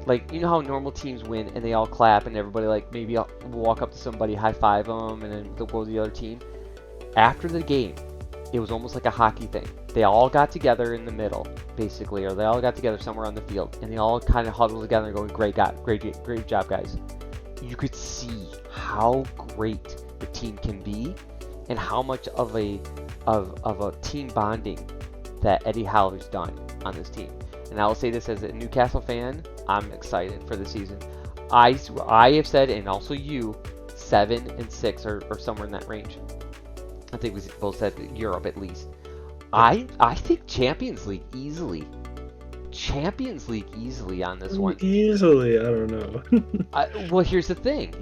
like, you know how normal teams win and they all clap and everybody, like, maybe will walk up to somebody, high five them, and then they'll go to the other team. After the game, it was almost like a hockey thing. They all got together in the middle, basically, or they all got together somewhere on the field, and they all kind of huddled together and going, great job, guys. You could see how great the team can be, and how much of a team bonding that Eddie Howe has done on this team. And I will say this as a Newcastle fan, I'm excited for the season. I have said, and also you, 7 and 6 or somewhere in that range. I think we both said Europe at least. I think Champions League easily. On this one. Easily, I don't know. Well, here's the thing.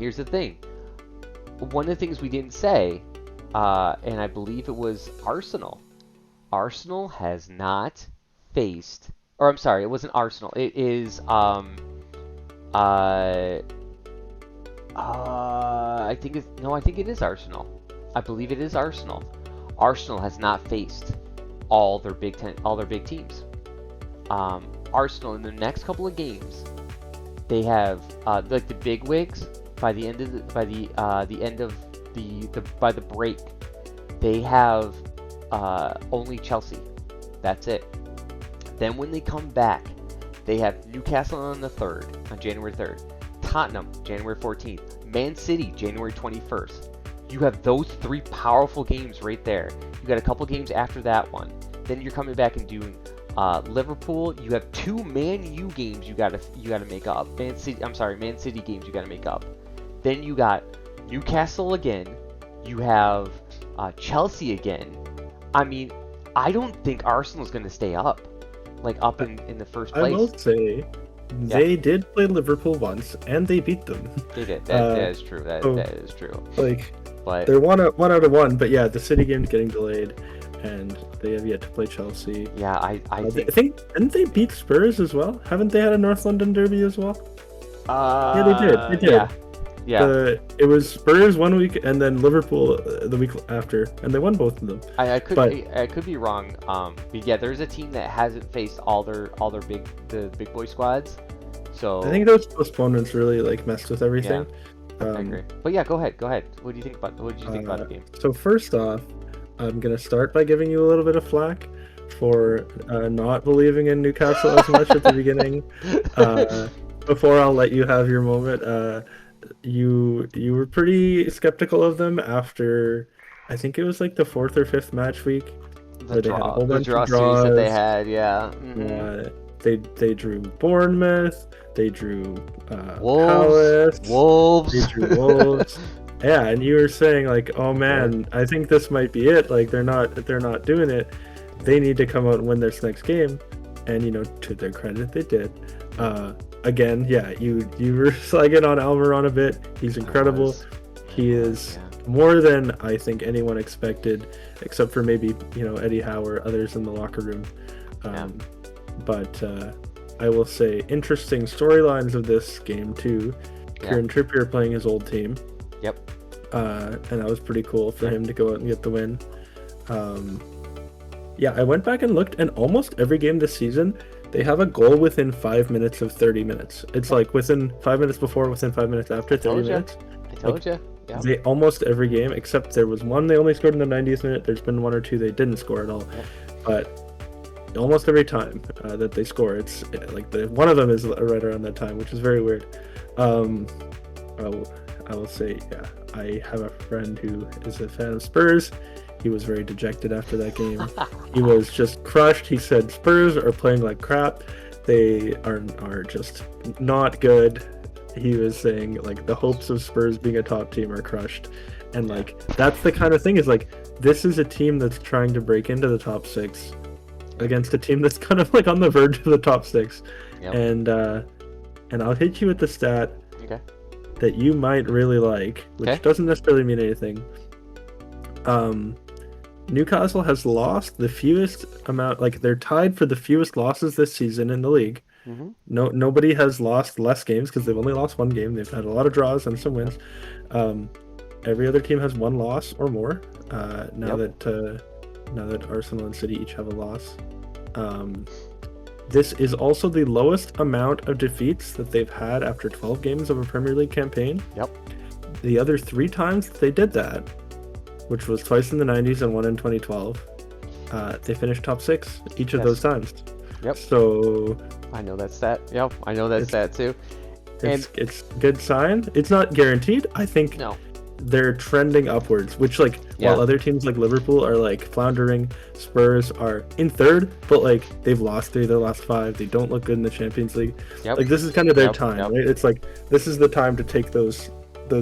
One of the things we didn't say and I believe it was Arsenal. Arsenal has not faced, or I'm sorry, it wasn't Arsenal. It is I think it's no, I think it is Arsenal. I believe it is Arsenal. Arsenal has not faced all their big teams. Arsenal in the next couple of games, they have like the big wigs by the end of the break, they have only Chelsea. That's it. Then when they come back, they have Newcastle on January 3rd, Tottenham January 14th, Man City January 21st. You have those three powerful games right there. You got a couple games after that one. Then you're coming back and doing Liverpool. You have two Man U games you gotta make up. Man City games you gotta make up. Then you got Newcastle again. You have Chelsea again. I mean, I don't think Arsenal's gonna stay up in the first place. I will say they did play Liverpool once and they beat them. They did. That is true. That is true. But they're one out of one. But yeah, the City game's getting delayed, and they have yet to play Chelsea. Yeah, I think didn't they beat Spurs as well? Haven't they had a North London derby as well? Yeah, they did. They did. Yeah. It was Spurs one week and then Liverpool the week after, and they won both of them. I could be wrong. But yeah, there's a team that hasn't faced all their big boy squads. So I think those postponements really messed with everything. Yeah, I agree. But yeah, go ahead. What did you think about the game? So first off, I'm gonna start by giving you a little bit of flack for not believing in Newcastle as much at the beginning. Before I'll let you have your moment. You were pretty skeptical of them after, I think it was the 4th or 5th match week. The draw series that they had, yeah. Mm-hmm. They drew Bournemouth. They drew Wolves. They drew Wolves. Yeah, and you were saying oh man, I think this might be it. They're not doing it. They need to come out and win this next game. And to their credit, they did. Again, yeah, you were slagging on Almiron a bit. He's incredible. He is more than I think anyone expected, except for maybe Eddie Howe or others in the locker room. But I will say, interesting storylines of this game too. Kieran Trippier playing his old team. Yep. And that was pretty cool for him to go out and get the win. I went back and looked, and almost every game this season, they have a goal within 5 minutes of 30 minutes. It's within 5 minutes before, within 5 minutes after 30 minutes. I told you. Yeah. They almost every game, except there was one they only scored in the 90th minute. There's been one or two they didn't score at all. Yeah. But almost every time that they score, it's one of them is right around that time, which is very weird. I will say, I have a friend who is a fan of Spurs. He was very dejected after that game. He was just crushed. He said Spurs are playing like crap. They are just not good. He was saying the hopes of Spurs being a top team are crushed. And that's the kind of thing is this is a team that's trying to break into the top 6 against a team that's kind of on the verge of the top 6. Yep. And I'll hit you with the stat that you might really like, which doesn't necessarily mean anything. Newcastle has lost the fewest amount, they're tied for the fewest losses this season in the league. Mm-hmm. Nobody has lost less games because they've only lost one game. They've had a lot of draws and some wins. Every other team has one loss or more. Now that Arsenal and City each have a loss. This is also the lowest amount of defeats that they've had after 12 games of a Premier League campaign. Yep. The other 3 times that they did that, which was twice in the 90s and one in 2012, they finished top 6 each of those times. Yep. So I know that stat. Yep, I know that stat too. It's a good sign. It's not guaranteed. I think they're trending upwards, which while other teams like Liverpool are floundering, Spurs are in 3rd, but they've lost 3 of their last 5. They don't look good in the Champions League. Yep. This is kind of their time, right? It's this is the time to take those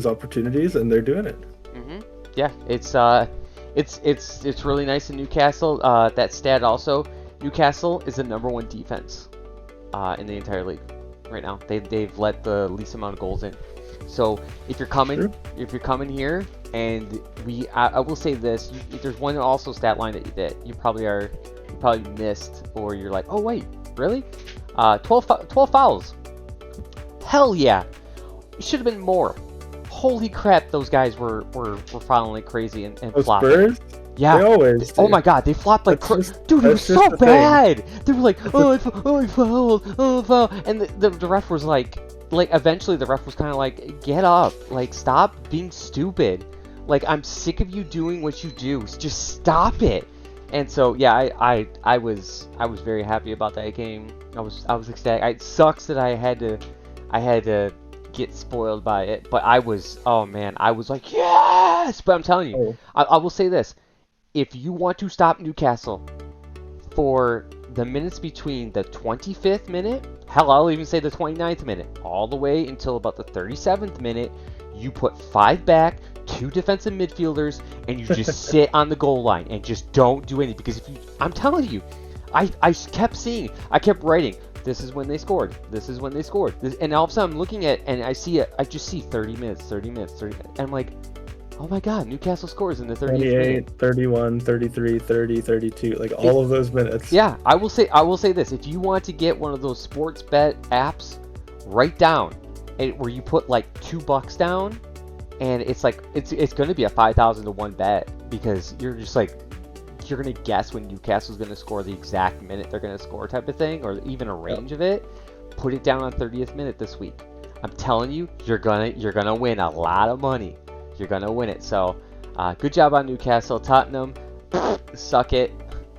opportunities, and they're doing it. Mm-hmm. Yeah, it's really nice in Newcastle. That stat also, Newcastle is the #1 defense in the entire league right now. They've let the least amount of goals in. So if you're coming here And I will say this: there's one also stat line that you probably missed, or you're like, oh wait, really? 12 fouls. Hell yeah! It should have been more. Holy crap, those guys were fouling like crazy and flopping. Spurs? Yeah. They always do. Oh my god, they flopped like dude, it was so bad. They were like, I fouled, and the ref was like eventually the ref was kind of like, get up, like stop being stupid. Like, I'm sick of you doing what you do. Just stop it. And so yeah, I was very happy about that game. I was ecstatic. It sucks that I had to get spoiled by it, but I was like, yes. But I'm telling you, I will say this: if you want to stop Newcastle for the minutes between the 25th minute, hell, I'll even say the 29th minute, all the way until about the 37th minute, you put 5 back, 2 defensive midfielders, and you just sit on the goal line and just don't do anything. Because I'm telling you, I kept seeing, I kept writing, this is when they scored. This is when they scored. And all of a sudden I'm looking at, and I just see 30 minutes, 30 minutes, 30 minutes. And I'm like, oh my god, Newcastle scores in the 30th 28, minute. 31, 33, 30, 32, like all of those minutes. Yeah, I will say this: if you want to get one of those sports bet apps, write down where you put like $2 down, and it's like it's going to be a 5,000 to 1 bet, because you're just like, you're going to guess when Newcastle's going to score the exact minute they're going to score type of thing, or even a range of it. Put it down on 30th minute this week. I'm telling you, you're gonna win a lot of money. You're gonna win it. So, good job on Newcastle. Tottenham, suck it.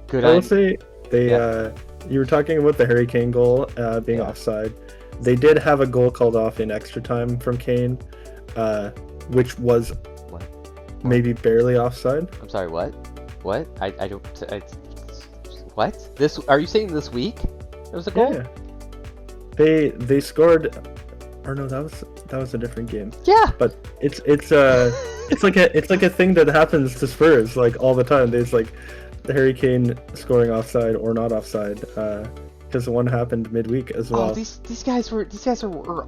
Good. I will say you were talking about the Harry Kane goal being offside. They did have a goal called off in extra time from Kane, which was maybe barely offside. I'm sorry. What? I don't. What? This? Are you saying this week? There was a goal. Yeah. They scored. Or no, that was a different game. Yeah. But it's like a thing that happens to Spurs like all the time. There's like the Harry Kane scoring offside or not offside, because the one happened midweek as well. Oh, these guys were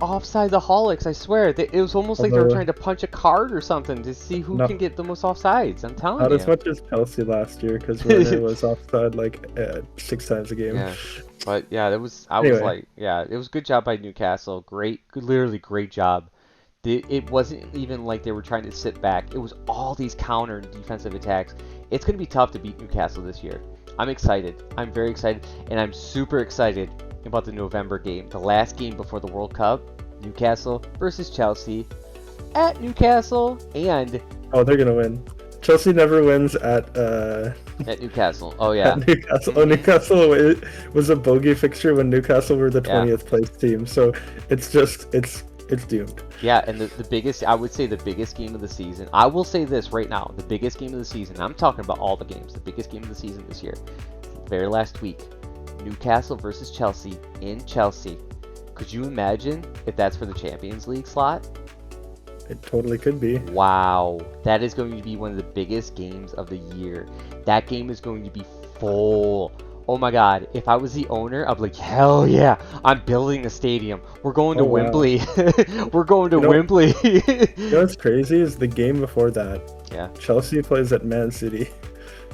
offside-aholics. I swear, it was almost like they were trying to punch a card or something to see who can get the most offsides. I'm telling you. Not as much as Chelsea last year, because Werner was offside like 6 times a game. Yeah. But yeah, it was a good job by Newcastle. Literally great job. It wasn't even like they were trying to sit back. It was all these counter defensive attacks. It's going to be tough to beat Newcastle this year. I'm excited. I'm very excited, and I'm super excited about the November game, the last game before the World Cup. Newcastle versus Chelsea at Newcastle, and they're gonna win. Chelsea never wins at Newcastle. Oh yeah. At Newcastle. Newcastle was a bogey fixture when Newcastle were the 20th place team. So it's doomed. Yeah, and the biggest, I would say the biggest game of the season. I will say this right now, the biggest game of the season. I'm talking about all the games. The biggest game of the season this year, very last week, Newcastle versus Chelsea in Chelsea. Could you imagine if that's for the Champions League slot? It totally could be. Wow. That is going to be one of the biggest games of the year. That game is going to be full. Oh my god. If I was the owner, I'd be like, hell yeah. I'm building a stadium. We're going to Wembley. We're going to Wembley. You know what's crazy is the game before that. Yeah. Chelsea plays at Man City.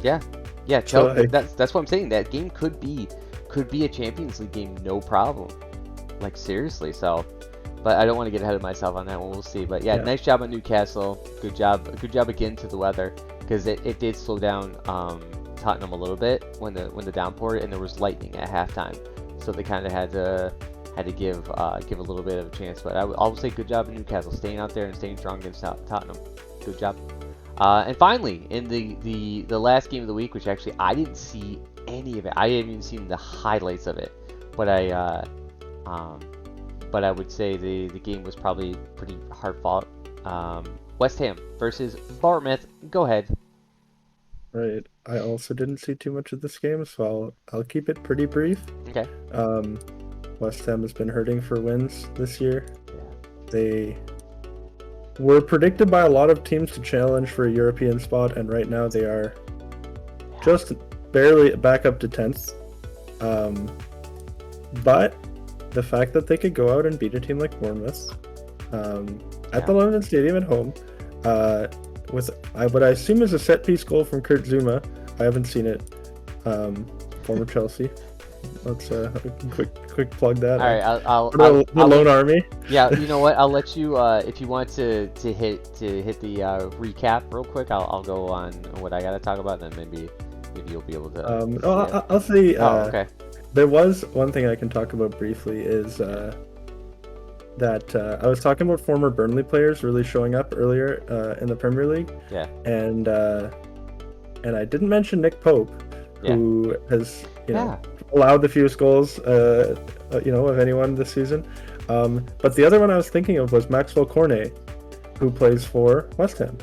Yeah. Yeah, Chelsea. That's what I'm saying. That game could be a Champions League game, no problem. Like, seriously. So, but I don't want to get ahead of myself on that one. We'll see. But yeah, nice job on Newcastle. Good job again to the weather, because it did slow down Tottenham a little bit when the downpour, and there was lightning at halftime, so they kind of had to give a little bit of a chance. But I would say good job in Newcastle, staying out there and staying strong against Tottenham. Good job. And finally, in the last game of the week, which actually I didn't see any of it. I haven't even seen the highlights of it, but I would say the game was probably pretty hard fought. West Ham versus Bournemouth. Go ahead. Right. I also didn't see too much of this game, so I'll keep it pretty brief. Okay. West Ham has been hurting for wins this year. Yeah. They were predicted by a lot of teams to challenge for a European spot, and right now they are just barely back up to 10th. But the fact that they could go out and beat a team like Bournemouth at the London Stadium at home, with what I assume is a set piece goal from Kurt Zuma. I haven't seen it. Former Chelsea. Let's quick plug that. All right, the Lone Army. Yeah, you know what? I'll let you if you want to hit the recap real quick. I'll go on what I gotta talk about, and then maybe you'll be able to. I'll say. Okay. There was one thing I can talk about briefly is that I was talking about former Burnley players really showing up earlier in the Premier League. Yeah. And I didn't mention Nick Pope, who has allowed the fewest goals of anyone this season. But the other one I was thinking of was Maxwell Cornet, who plays for West Ham.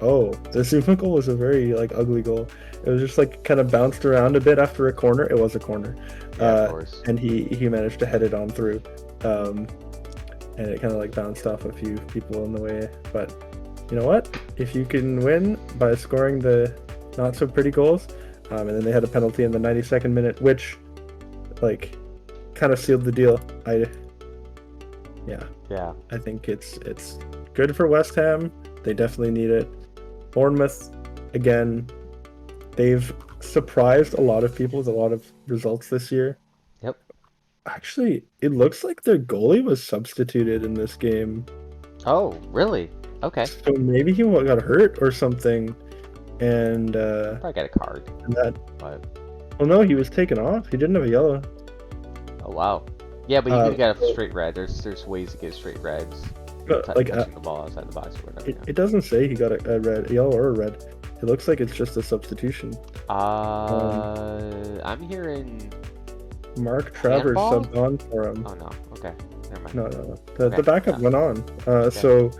The Zuma goal was a very ugly goal. It was just kind of bounced around a bit after a corner. It was a corner. Of course. And he managed to head it on through. And it kind of bounced off a few people in the way. But you know what? If you can win by scoring the not so pretty goals, and then they had a penalty in the 92nd minute, which kind of sealed the deal. I think it's good for West Ham. They definitely need it. Bournemouth, again, they've surprised a lot of people with a lot of results this year. Yep. Actually, it looks like their goalie was substituted in this game. Oh, really? Okay. So maybe he got hurt or something, and probably got a card. Well, no, he was taken off. He didn't have a yellow. Oh wow. Yeah, but you could have got a straight red. There's ways to get straight reds. Touching the ball outside the box or whatever. It doesn't say he got a yellow or a red. It looks like it's just a substitution. I'm hearing Mark Travers subbed on for him. Oh no. Okay. Never mind. No. The backup went on. So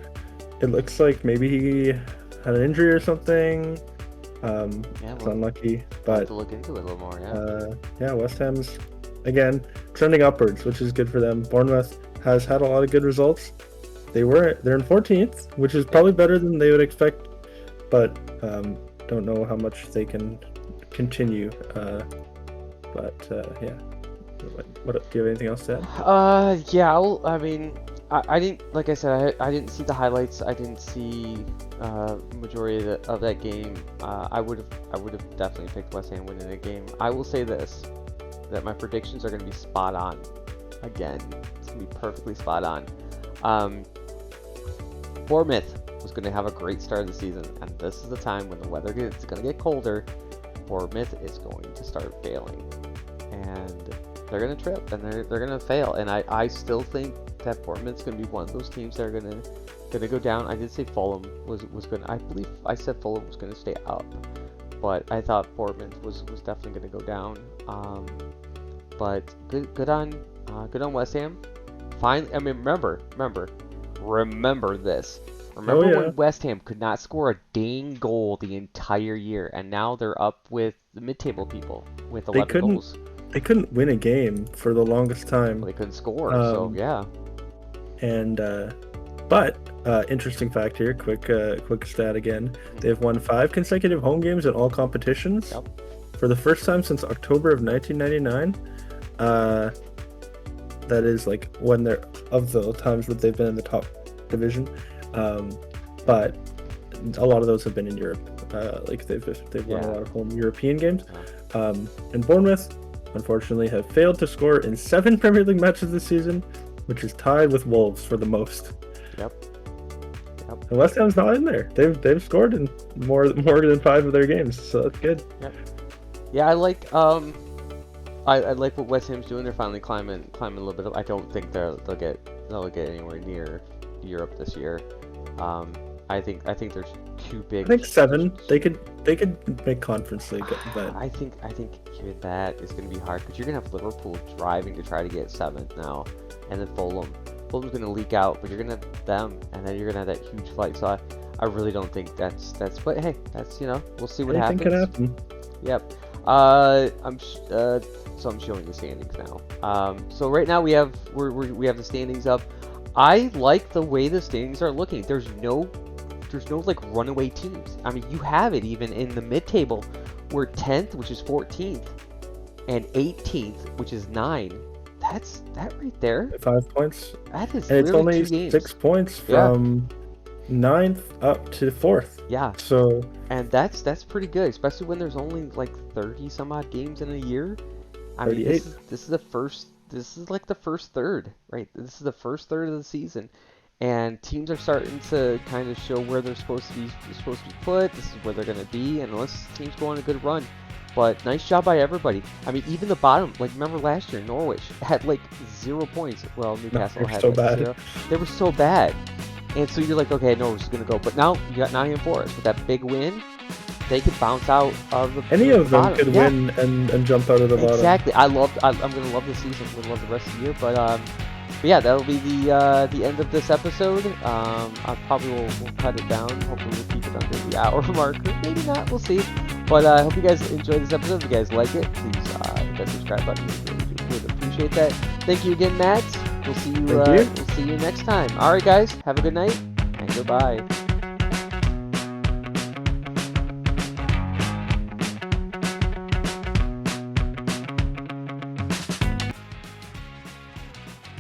it looks like maybe he had an injury or something. It's unlucky, but have to look into it a little more. West Ham's again trending upwards, which is good for them. Bournemouth has had a lot of good results. They're in 14th, which is probably better than they would expect, but don't know how much they can continue. What do you have anything else to add? I mean, I didn't, like I said, I didn't see the highlights. I didn't see majority of that game. I would have definitely picked West Ham winning the game. I will say this, that my predictions are going to be spot on. Again, it's going to be perfectly spot on. Bournemouth was going to have a great start of the season, and this is the time when the weather is going to get colder. Bournemouth is going to start failing, and they're going to trip, and they're going to fail. And I still think that Bournemouth's going to be one of those teams that are going to go down. I did say Fulham was going to, I believe I said Fulham was going to stay up, but I thought Bournemouth was definitely going to go down. But good on West Ham. Finally, I mean, remember this. Remember when West Ham could not score a dang goal the entire year, and now they're up with the mid-table people with 11 goals. They couldn't win a game for the longest time. Well, they couldn't score, so yeah. And but interesting fact here, quick stat again. They've won 5 consecutive home games in all competitions. Yep. For the first time since October of 1999. That is when they're of the times that they've been in the top division. But a lot of those have been in Europe. They've won a lot of home European games. And Bournemouth, unfortunately, have failed to score in 7 Premier League matches this season, which is tied with Wolves for the most. Yep. And West Ham's not in there. They've scored in more than 5 of their games, so that's good. Yep. Yeah, I like I like what West Ham's doing. They're finally climbing a little bit up. I don't think they'll get anywhere near Europe this year. I think there's too big. I think 7. They could make Conference League. But I think even that is going to be hard because you're going to have Liverpool driving to try to get 7th now, and then Fulham's going to leak out, but you're going to have them, and then you're going to have that huge fight. So I really don't think that's. But hey, that's we'll see what happens. Anything can happen. Yep. So I'm showing the standings now. So right now we have the standings up. I like the way the standings are looking. There's no runaway teams. I mean, you have it even in the mid-table. We're 10th, which is 14th, and 18th, which is 9. that right there. 5 points. That is And it's really only 2 games. 6 points from ninth up to 4th. Yeah. So, and that's pretty good, especially when there's only like 30 some odd games in a year. I mean, 38. this is like the first third, right? This is the first third of the season, and teams are starting to kind of show where they're supposed to be put. This is where they're going to be, and unless teams go on a good run. But nice job by everybody. I mean, even the bottom, like remember last year, Norwich had like 0 points. Well, Newcastle had so like bad. 0. They were so bad. And so you're like, okay, Norwich is going to go. But now you got Nottingham Forest with that big win. They could bounce out of the Any of them bottom. could win and jump out of the bottom. Exactly. I'm going to love this season. I'm going to love the rest of the year. But yeah, that'll be the end of this episode. I probably will cut it down. Hopefully we'll keep it under the hour marker. Maybe not. We'll see. But I hope you guys enjoyed this episode. If you guys like it, please hit that subscribe button. We would appreciate that. Thank you again, Matt. We'll see you. We'll see you next time. All right, guys. Have a good night and goodbye.